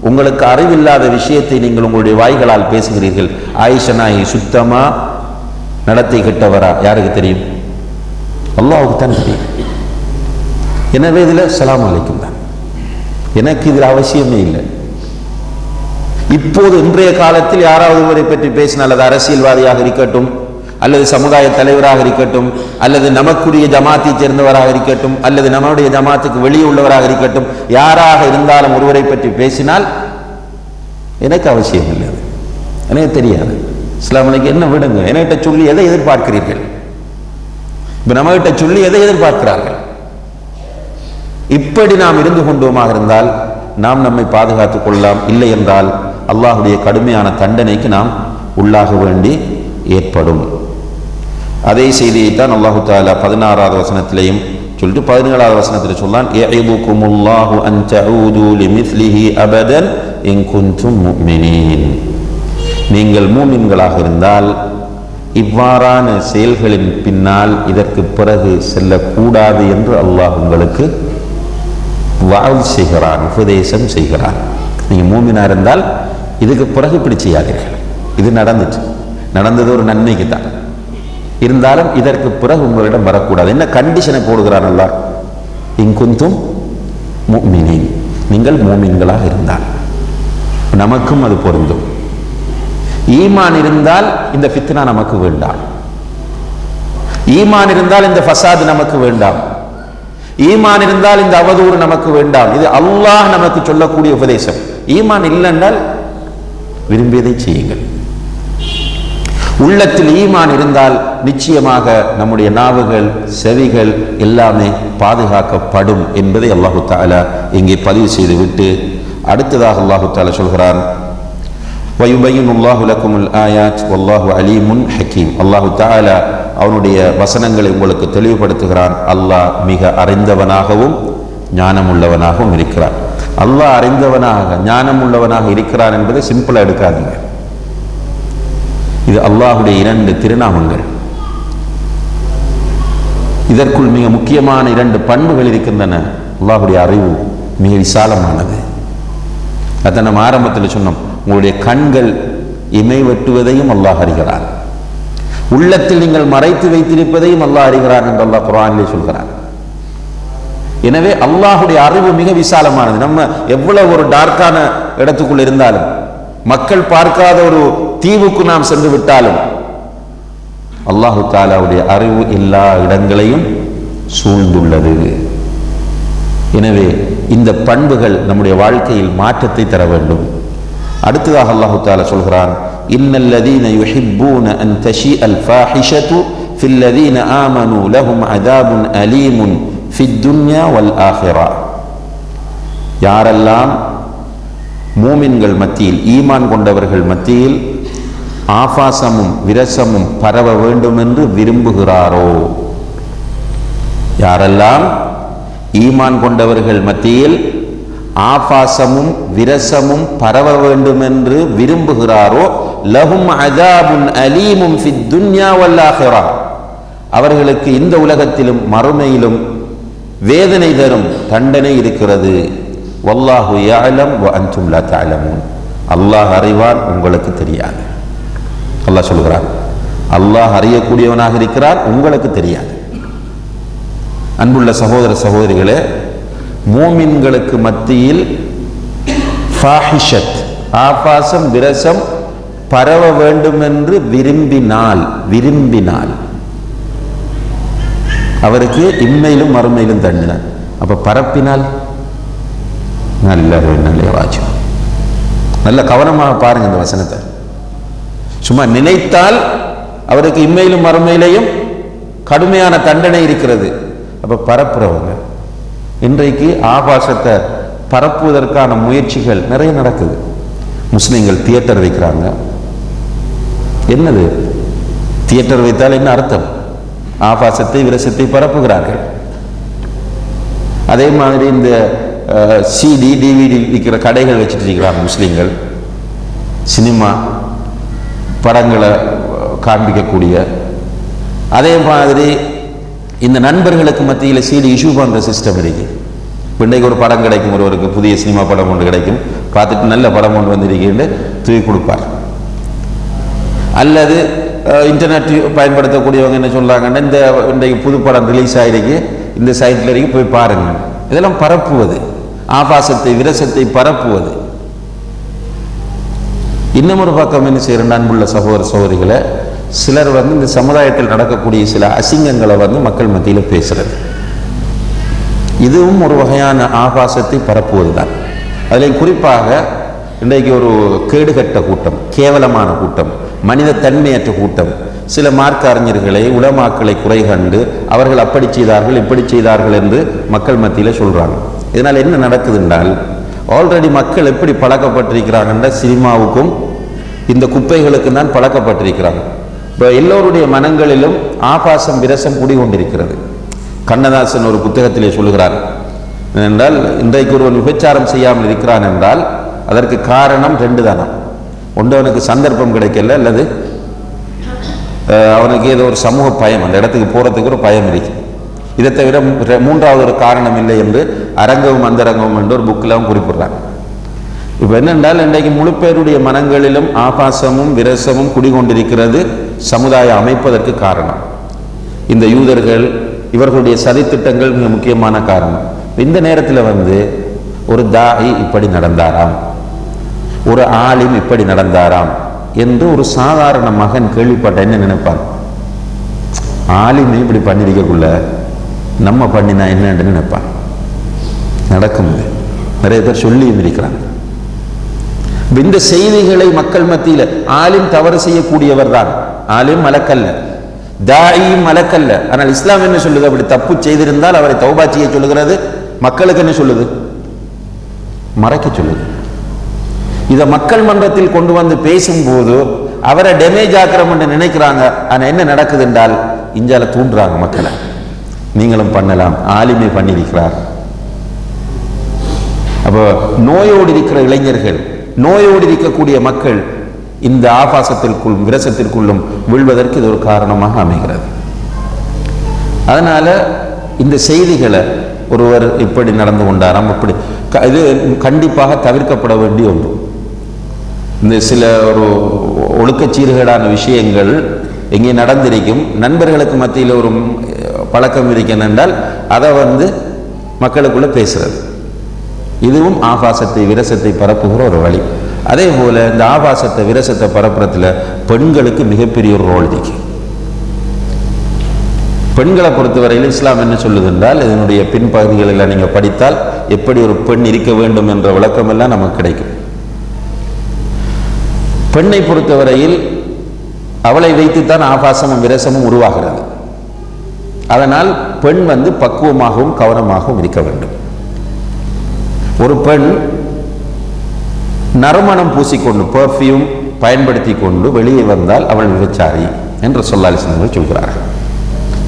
உங்களுக்கு அறிவில்லாத விஷயத்தை நீங்கள் உங்களுடைய வாய்களால் பேசுகிறீர்கள். ஆயிஷா நாயகி சுத்தமா நடத்தை கெட்டவரா? யாருக்கு தெரியும்? அல்லாஹ்வுக்கு தான் தெரியும். எனவே இதில் ஸலாம் அலைக்கும் தான், எனக்கு இதில் அவசியமே இல்லை. இப்போது இன்றைய காலத்தில் யாராவது ஒருவரை பற்றி பேசினால், அது அரசியல்வாதியாக இருக்கட்டும், அல்லது சமுதாய தலைவராக இருக்கட்டும், அல்லது நமக்குரிய ஜமாத்தை சேர்ந்தவராக இருக்கட்டும், அல்லது நம்முடைய ஜமாத்துக்கு வெளியே உள்ளவராக இருக்கட்டும், யாராக இருந்தாலும் ஒருவரை பற்றி பேசினால் எனக்கு அவசியம் இல்லை, எனக்கு தெரியாது. இஸ்லாம் எனக்கு என்ன விடுங்க, என்கிட்ட சொல்லி எதை எதிர்பார்க்கிறீர்கள்? இப்ப நம்மகிட்ட சொல்லி எதை எதிர்பார்க்கிறார்கள்? இப்படி நாம் இருந்து கொண்டோமாக இருந்தால் நாம் நம்மை பாதுகாத்துக் கொள்ளலாம். இல்லை என்றால் அல்லாஹுடைய கடுமையான தண்டனைக்கு நாம் உள்ளாக வேண்டி ஏற்படும். அதே செய்தியைத்தான் அல்லாஹு தஆலா 16வது வசனத்திலையும் சொல்லிட்டு 17வது வசனத்தில் சொன்னான், யஇதுகுமுல்லாஹு அன் தஊது லிமிஸ்லிஹி அபதன் இன் குன்தும் முஃமினீன். நீங்கள் மூமின்களாக இருந்தால் இவ்வாறான செயல்களின் பின்னால் இதற்கு பிறகு செல்லக்கூடாது என்று அல்லாஹ் உங்களுக்கு வாழ் செய்கிறான், உபதேசம் செய்கிறான். நீங்கள் மூமினா இருந்தால் இதுக்கு பிறகு இப்படி செய்யாதீர்கள். இது நடந்தது ஒரு நன்மைக்கு தான், இருந்தாலும் இதற்கு பிறகு உங்களிடம் வரக்கூடாது. என்ன கண்டிஷனை போடுகிறான் அல்லாஹ்? இன் குன்தும் முஃமினீன், நீங்கள் மூமின்களாக இருந்தால். நமக்கும் அது பொருந்தும். ஈமான் இருந்தால் இந்த ஃபித்னா நமக்கு வேண்டாம், ஈமான் இருந்தால் இந்த ஃபசாத் நமக்கு வேண்டாம், ஈமான் இருந்தால் இந்த அவதூறு நமக்கு வேண்டாம். இது அல்லாஹ் நமக்கு சொல்லக்கூடிய உபதேசம். ஈமான் இல்லைன்றால் விரும்பியதை செய்யுங்கள். உள்ளத்தில் ஈமான் இருந்தால் நிச்சயமாக நம்முடைய நாவுகள், செவிகள் எல்லாமே பாதுகாக்கப்படும் என்பதை அல்லாஹு தஆலா இங்கே பதிவு செய்துவிட்டு அடுத்ததாக அல்லாஹு தஆலா சொல்கிறான், வயுபையினுல்லாஹு லக்குமுல் ஆயாத் வல்லாஹு அலீமுன் ஹக்கீம். அல்லாஹு தஆலா அவனுடைய வசனங்களை உங்களுக்கு தெளிவுபடுத்துகிறான். அல்லாஹ் மிக அறிந்தவனாகவும் ஞானமுள்ளவனாகவும் இருக்கிறான். அல்லாஹ் அறிந்தவனாக ஞானமுள்ளவனாக இருக்கிறான் என்பதை சிம்பிளா எடுக்காதீங்க. இது அல்லாஹுடைய 2 திருநாமங்கள். இதற்குள் மிக முக்கியமான 2 பண்புகள் இருக்கின்றன. அல்லாஹுடைய அறிவு மிக விசாலமானது. அதை நம்ம ஆரம்பத்தில் சொன்னோம். உங்களுடைய கண்கள் இமை வெட்டுவதையும் அல்லாஹ் அறிகிறான், உள்ளத்தில் நீங்கள் மறைத்து வைத்திருப்பதையும் அல்லாஹ் அறிகிறான் என்று அல்லாஹ் குர்ஆனிலே சொல்கிறான். எனவே அல்லாஹுடைய அறிவு மிக விசாலமானது. நம்ம எவ்வளவு ஒரு டார்க்கான இடத்துக்குள் இருந்தாலும், மக்கள் பார்க்காத ஒரு தீவுக்கு நாம் சென்று விட்டாலும், அல்லாஹு தஆலாவுடைய அறிவு எல்லா இடங்களையும் சூழ்ந்துள்ளது. எனவே இந்த பண்புகள் நம்முடைய வாழ்க்கையில் மாற்றத்தை தர வேண்டும். அடுத்ததாக அல்லாஹு தஆலா சொல்கிறான், இன்னல்லதீன யுஹிப்பூன அன் தஷீஅல் ஃபாஹிஷத்து ஃபில்லதீன ஆமனூ லஹும் அதாபுன் அலீமுன் ஃபித் துன்யா வல் ஆஹிரா. யாரெல்லாம் மூமின்கள் மத்தியில், ஈமான் கொண்டவர்கள் மத்தியில் ஆபாசமும் விரசமும் பரவ வேண்டும் என்று விரும்புகிறாரோ, யாரெல்லாம் ஈமான் கொண்டவர்கள் மத்தியில் ஆபாசமும் விரசமும் பரவ வேண்டும் என்று விரும்புகிறாரோ, லஹும் அதாபுன் அலீமும் ஃபித் துன்யா வல் ஆஹிரா, அவர்களுக்கு இந்த உலகத்திலும் மறுமையிலும் வேதனை தரும் தண்டனை இருக்கிறது. வல்லாஹு யஅலம் வ அன்தும் லா தஅலமூன். அல்லாஹ் அறிவான், உங்களுக்கு தெரியாது. அல்லாஹ் சொல்கிறான், அல்லாஹ் அறியக்கூடியவனாக இருக்கிறான், உங்களுக்கு தெரியாது. அன்புள்ள சகோதர சகோதரிகளே, மூமின்களுக்கு மத்தியில் ஃபாஹிஷத் ஆபாசம் விரசம் பரவ வேண்டும் என்று விரும்பினால் அவருக்கு இம்மையிலும் மறுமையிலும் தண்டனை. அப்ப பரப்பினால் நல்ல வாஜிப். நல்ல கவனமாக பாருங்க இந்த வசனத்தை. சும்மா நினைத்தால் அவருக்கு இம்மையிலும் மறுமையிலையும் கடுமையான தண்டனை இருக்கிறது. அப்ப பரப்புறவங்க, இன்றைக்கு ஆபாசத்தை பரப்புவதற்கான முயற்சிகள் நிறைய நடக்குது. முஸ்லிம்கள் தியேட்டர் வைக்கிறாங்க. என்னது தியேட்டர் வைத்தால் என்ன அர்த்தம்? ஆபாசத்தை விரசத்தை பரப்புகிறார்கள். அதே மாதிரி இந்த சிடி டிவிடி விற்கிற கடைகள் வச்சுட்டு இருக்கிறாங்க முஸ்லிம்கள். சினிமா படங்களை காண்பிக்கக்கூடிய, அதே மாதிரி இந்த நண்பர்களுக்கு மத்தியில் சீடி இஷ்யூ பண்ணுற சிஸ்டம் இருக்கு. இன்றைக்கு ஒரு படம் கிடைக்கும், ஒருவருக்கு புதிய சினிமா படம் ஒன்று கிடைக்கும், பார்த்துட்டு நல்ல படம் ஒன்று வந்திருக்கேன்னு தூக்கி கொடுப்பார். அல்லது இன்டர்நெட் பயன்படுத்தக்கூடியவங்க என்ன சொல்கிறாங்கன்னா, இந்த இன்றைக்கு புது படம் ரிலீஸ் ஆகிருக்கு, இந்த சைட்டில் வரைக்கும் போய் பாருங்கள். இதெல்லாம் பரப்புவது, ஆபாசத்தை விரசத்தை பரப்புவது. இன்னும் ஒரு பக்கம் என்ன செய்கிற அன்புள்ள சகோதர சகோதரிகளை, சிலர் இந்த சமுதாயத்தில் நடக்கக்கூடிய சில அசிங்கங்களை மக்கள் மத்தியில் பேசுறது, இதுவும் ஒரு வகையான ஆபாசத்தை பரப்புவது தான். அதில் குறிப்பாக இன்றைக்கு ஒரு கேடுகட்ட கூட்டம், கேவலமான கூட்டம், மனித தன்மையற்ற கூட்டம் சில மார்க்க அறிஞர்களை உலமாக்களை குறை கண்டு அவர்கள் அப்படி செய்தார்கள் இப்படி செய்தார்கள் என்று மக்கள் மத்தியில் சொல்றாங்க. இதனால் என்ன நடக்குது என்றால், ஆல்ரெடி மக்கள் எப்படி பழக்கப்பட்டிருக்கிறாங்க, சினிமாவுக்கும் இந்த குப்பைகளுக்கு தான் பழக்கப்பட்டிருக்கிறாங்க. இப்போ எல்லோருடைய மனங்களிலும் ஆபாசம் விரசம் குடிகொண்டிருக்கிறது. கண்ணதாசன் ஒரு புத்தகத்திலே சொல்லுகிறார் என்றால், இன்றைக்கு ஒருவன் விபச்சாரம் செய்யாமல் இருக்கிறான் என்றால் அதற்கு காரணம் 2 தானா. ஒன்று, அவனுக்கு சந்தர்ப்பம் கிடைக்கல, அல்லது அவனுக்கு ஏதோ ஒரு சமூக பயம், அந்த இடத்துக்கு போகிறதுக்கு ஒரு பயம் இருக்கு. இதை தவிர 3வது ஒரு காரணம் இல்லை என்று அரங்கவும் அந்தரங்கமும் என்று ஒரு புக்கில் குறிப்பிடுறாங்க. இப்போ என்னென்றால், இன்றைக்கு முழு பேருடைய மனங்களிலும் ஆபாசமும் விரசமும் குடிகொண்டிருக்கிறது. சமுதாயம் அமைப்பதற்கு காரணம் இந்த யூதர்கள், இவர்களுடைய சதித்திட்டங்கள் மிக முக்கியமான காரணம். இந்த நேரத்தில் ஒரு தாயி இப்படி நடந்தாராம், ஒரு ஆலிம் இப்படி நடந்தாராம் என்று ஒரு சாதாரண மகன் கேள்விப்பட்ட என்ன நினைப்பான்? ஆலிமே இப்படி பண்ணிருக்கக்குள்ள நம்ம பண்ணினா என்னன்னு நினைப்பான். நடக்கும், நிறைய பேர் சொல்லியும் இருக்கிறாங்க. இந்த செய்திகளை மக்கள் மத்தியில், ஆலிம் தவறு செய்யக்கூடியவர் தான், ஆலிம் மலக்கல்ல, தாயும் மலக்கல்ல. ஆனால் இஸ்லாம் என்ன சொல்லுது? அப்படி தப்பு செய்திருந்தால் அவரை தௌபா செய்ய சொல்லுகிறது. மக்களுக்கு என்ன சொல்லுது? மறைக்க சொல்லுது. இதை மக்கள் மன்றத்தில் கொண்டு வந்து பேசும்போது அவரை டேமேஜ் ஆக்கிறோம் என்று நினைக்கிறாங்க. ஆனால் என்ன நடக்குது என்றால், இஞ்சால தூண்டுறாங்க மக்களை, நீங்களும் பண்ணலாம், ஆலிமே பண்ணியிருக்கிறார். அப்போ நோயோடு இருக்கிற இளைஞர்கள், நோயோடு இருக்கக்கூடிய மக்கள் இந்த ஆபாசத்திற்குள்ளும் விரசத்திற்குள்ளும் வீழ்வதற்கு இது ஒரு காரணமாக அமைகிறது. அதனால இந்த செய்திகளை ஒருவர் இப்படி நடந்து கொண்டாராம், இப்படி, இது கண்டிப்பாக தவிர்க்கப்பட வேண்டிய ஒன்று. இந்த சில ஒரு ஒழுக்கச்சீர்கேடான விஷயங்கள் எங்கே நடந்திருக்கும், நண்பர்களுக்கு மத்தியில் ஒரு பழக்கம் இருக்கணும் என்றால் அதை மக்களுக்குள்ள பேசுறது, இதுவும் ஆபாசத்தை விரசத்தை பரப்புகிற ஒரு வழி. அதே போல இந்த ஆபாசத்தை விரசத்தை பரப்புறதுல பெண்களுக்கு மிகப்பெரிய ஒரு ரோல் இருக்கு. பெண்களை பொறுத்தவரையில் இஸ்லாம் என்ன சொல்லுது என்றால், இதனுடைய பின்பகுதிகளில் நீங்கள் படித்தால் எப்படி ஒரு பெண் இருக்க வேண்டும் என்ற விளக்கம் எல்லாம் நமக்கு கிடைக்கும். பெண்ணை பொறுத்தவரையில் அவளை வைத்துத்தான் ஆபாசமும் விரசமும் உருவாகிறது. அதனால் பெண் பக்குவமாகவும் கவனமாகவும் இருக்க வேண்டும். ஒரு பெண் நறுமணம் பூசிக்கொண்டு, பெர்ஃப்யூம் பயன்படுத்தி கொண்டு வெளியே வந்தால் அவள் விபச்சாரி என்று ஸல்லல்லாஹு சொல்கிறார்கள்.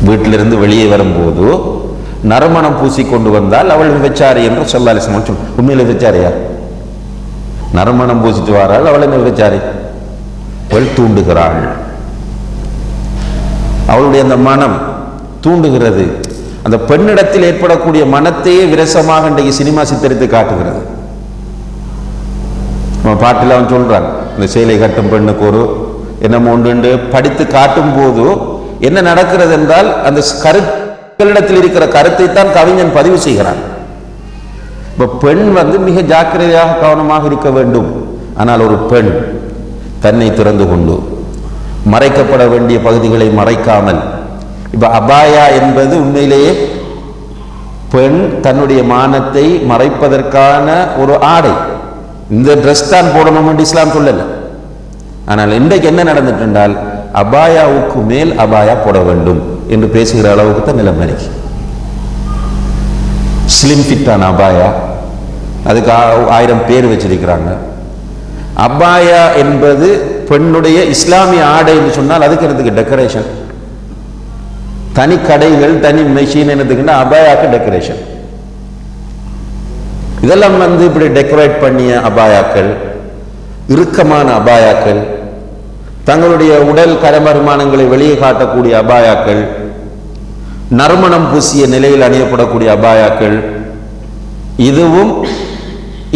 வீட்டிலிருந்து வெளியே வரும்போது நறுமணம் பூசிக்கொண்டு வந்தால் அவள் விபச்சாரி என்று ஸல்லல்லாஹு சொல். உண்மையில் விபச்சாரியா? நறுமணம் பூசிட்டு வாராள், அவள் என்ன விபச்சாரி? அவள் தூண்டுகிறாள். அவளுடைய அந்த மனம் தூண்டுகிறது. அந்த பெண்ணிடத்தில் ஏற்படக்கூடிய மனத்தையே விரசமாக இன்றைக்கு சினிமா சித்தரித்து காட்டுகிறது. பாட்டில் அவன் சொல்றான், இந்த சேலை கட்டும் பெண்ணுக்கு ஒரு என்னமோ ஒன்று படித்து காட்டும் போது என்ன நடக்கிறது என்றால், அந்த கருத்திடத்தில் இருக்கிற கருத்தை தான் கவிஞன் பதிவு செய்கிறான். இப்ப பெண் மிக ஜாக்கிரதையாக கவனமாக இருக்க வேண்டும். ஆனால் ஒரு பெண் தன்னை திறந்து கொண்டு மறைக்கப்பட வேண்டிய பகுதிகளை மறைக்காமல், இப்ப அபாயா என்பது உண்மையிலேயே பெண் தன்னுடைய மானத்தை மறைப்பதற்கான ஒரு ஆடை. இந்த ட்ரெஸ் தான் போடணும் என்று இஸ்லாம் சொல்லல. ஆனால் இன்றைக்கு என்ன நடந்துட்டு என்றால், அபாயாவுக்கு மேல் அபாயா போட வேண்டும் என்று பேசுகிற அளவுக்கு தான் நிலைமை இருக்கு. ஸ்லிம் ஃபிட்டான அபாயா, அதுக்கு 1000 பேர் வச்சிருக்கிறாங்க. அபாயா என்பது பெண்ணுடைய இஸ்லாமிய ஆடை என்று சொன்னால் அதுக்கு எனக்கு டெக்கரேஷன், தனி கடைகள், தனி மெஷின் என்னதுக்குன்னா அபாயாக்கு டெக்கரேஷன். இதெல்லாம் இப்படி டெக்கரேட் பண்ணிய அபாயாக்கள், இறுக்கமான அபாயாக்கள், தங்களுடைய உடல் கரமருமானங்களை வெளியே காட்டக்கூடிய அபாயாக்கள், நறுமணம் பூசிய நிலையில் அணியப்படக்கூடிய அபாயாக்கள், இதுவும்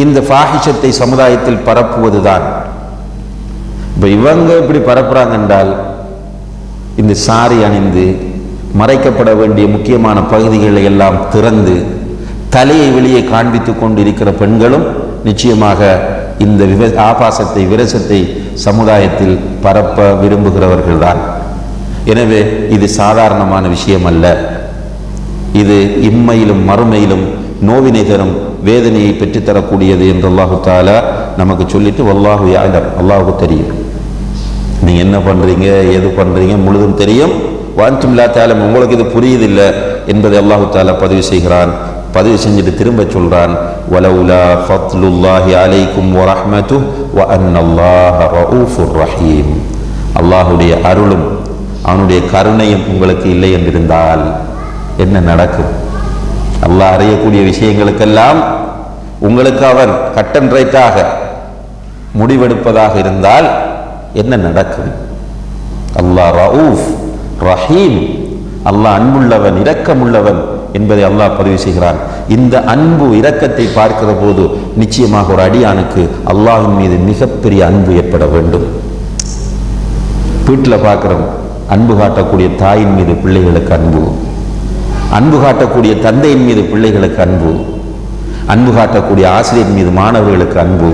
இந்த ஃபாஹிஷத்தை சமுதாயத்தில் பரப்புவதுதான். இப்போ இவங்க இப்படி பரப்புறாங்க என்றால், இந்த சாரி அணிந்து மறைக்கப்பட வேண்டிய முக்கியமான பகுதிகளை எல்லாம் திறந்து தலையை வெளியே காண்பித்துக் கொண்டு இருக்கிற பெண்களும் நிச்சயமாக இந்த ஆபாசத்தை, விரசத்தை சமுதாயத்தில் பரப்ப விரும்புகிறவர்கள் தான். எனவே இது சாதாரணமான விஷயம் அல்ல. இது இம்மையிலும் மறுமையிலும் நோவினை தரும், வேதனையை பெற்றுத்தரக்கூடியது என்று அல்லாஹு தஆலா நமக்கு சொல்லிட்டு, வல்லாஹு யஅலம், அல்லாஹுக்கு தெரியும் நீங்க என்ன பண்றீங்க, எது பண்றீங்க முழுதும் தெரியும். வஅன்தும் லா தஅலமூன், உங்களுக்கு இது புரியுதில்லை என்பதை அல்லாஹு தஆலா பதிவு செய்கிறான். பதிவு செஞ்சுட்டு திரும்ப சொல்றான், வலவுலா ஃபத்லுல்லாஹி அலைக்கும் வரஹ்மத்துஹு வஅன்னல்லாஹ ரഊஃபுர் ரஹீம். அல்லாஹ்வுடைய அருளும் அவனுடைய கருணையும் உங்களுக்கு இல்லை என்றிருந்தால் என்ன நடக்கும்? அல்லாஹ் அறியக்கூடிய விஷயங்களுக்கெல்லாம் உங்களுக்கு அவன் கட் அண்ட் ரைட்டாக முடிவெடுப்பதாக இருந்தால் என்ன நடக்கும்? அல்லாஹ் ரഊஃப் ரஹீம், அல்லாஹ் அன்புள்ளவன், இரக்கமுள்ளவன் என்பதை அல்லாஹ் பதிவு செய்கிறான். இந்த அன்பு இரக்கத்தை பார்க்கிற போது நிச்சயமாக ஒரு அடியானுக்கு அல்லாஹ்வின் மீது மிகப்பெரிய அன்பு ஏற்பட வேண்டும். வீட்டில் பார்க்கிறோம், அன்பு காட்டக்கூடிய தாயின் மீது பிள்ளைகளுக்கு அன்பு, அன்பு காட்டக்கூடிய தந்தையின் மீது பிள்ளைகளுக்கு அன்பு, அன்பு காட்டக்கூடிய ஆசிரியர் மீது மாணவர்களுக்கு அன்பு,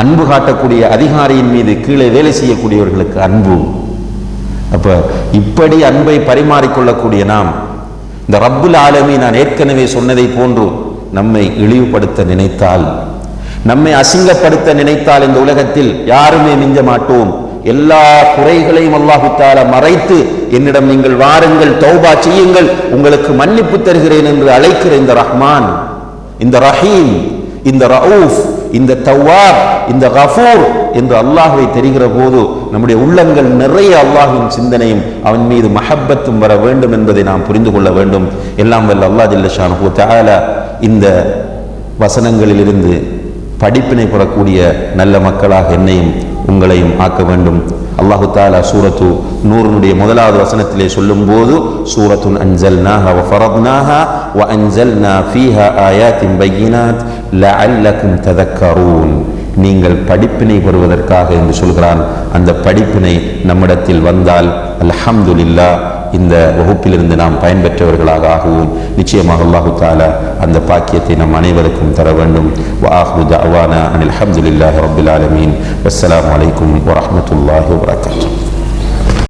அன்பு காட்டக்கூடிய அதிகாரியின் மீது கீழே வேலை செய்யக்கூடியவர்களுக்கு அன்பு. அப்ப இப்படி அன்பை பரிமாறிக்கொள்ளக்கூடிய நாம், இந்த ரப்புல் ஆலமீன் நான் ஏற்கனவே சொன்னதை போன்று நம்மை இழிவுபடுத்த நினைத்தால், நம்மை அசிங்கப்படுத்த நினைத்தால் இந்த உலகத்தில் யாருமே மிஞ்ச மாட்டோம். எல்லா குறைகளையும் அல்லாஹு தஆலா மறைத்து, என்னிடம் நீங்கள் வாருங்கள், தௌபா செய்யுங்கள், உங்களுக்கு மன்னிப்பு தருகிறேன் என்று அழைக்கிற இந்த ரஹ்மான், இந்த ரஹீம், இந்த ரഊஃப், இந்த தவ்வாப், இந்த கஃபூர் என்று அல்லாஹ்வை தெரிகிற போது நம்முடைய உள்ளங்கள் நிறைய அல்லாஹ்வின் சிந்தனையும் அவன் மீது மஹப்பத்தும் வர வேண்டும் என்பதை நாம் புரிந்து கொள்ள வேண்டும். எல்லாம் வல்ல அல்லாஹ் ஜல்ல ஷானஹு வ தஆலா இந்த வசனங்களிலிருந்து படிப்பினை பெறக்கூடிய நல்ல மக்களாக என்னையும் உங்களையும் ஆக்க வேண்டும். அல்லாஹு தஆலா சூரத்து நூருடைய முதலாவது வசனத்திலே சொல்லும் போது, சூரத்துன் அன்ஸல்னாஹா வ ஃபரத்னாஹா வ அன்ஸல்னா ஃபீஹா ஆயாத்தின் பையினாத் லஅல்லக்கும் ததக்கரூன், நீங்கள் படிப்பினை பெறுவதற்காக என்று சொல்கிறான். அந்த படிப்பினை நம்மிடத்தில் வந்தால் அல்ஹம்துலில்லாஹ், இந்த வகுப்பிலிருந்து நாம் பயன்பெற்றவர்களாக ஆகுவோம். நிச்சயமாக அல்லாஹு தஆலா அந்த பாக்கியத்தை நம் அனைவருக்கும் தர வேண்டும். வ ஆஹிரு தஅவானா அனில் ஹம்துலில்லாஹி ரப்பில் ஆலமீன். வஸ்ஸலாமு அலைக்கும் வரஹ்மத்துல்லாஹி வபரகாத்துஹு.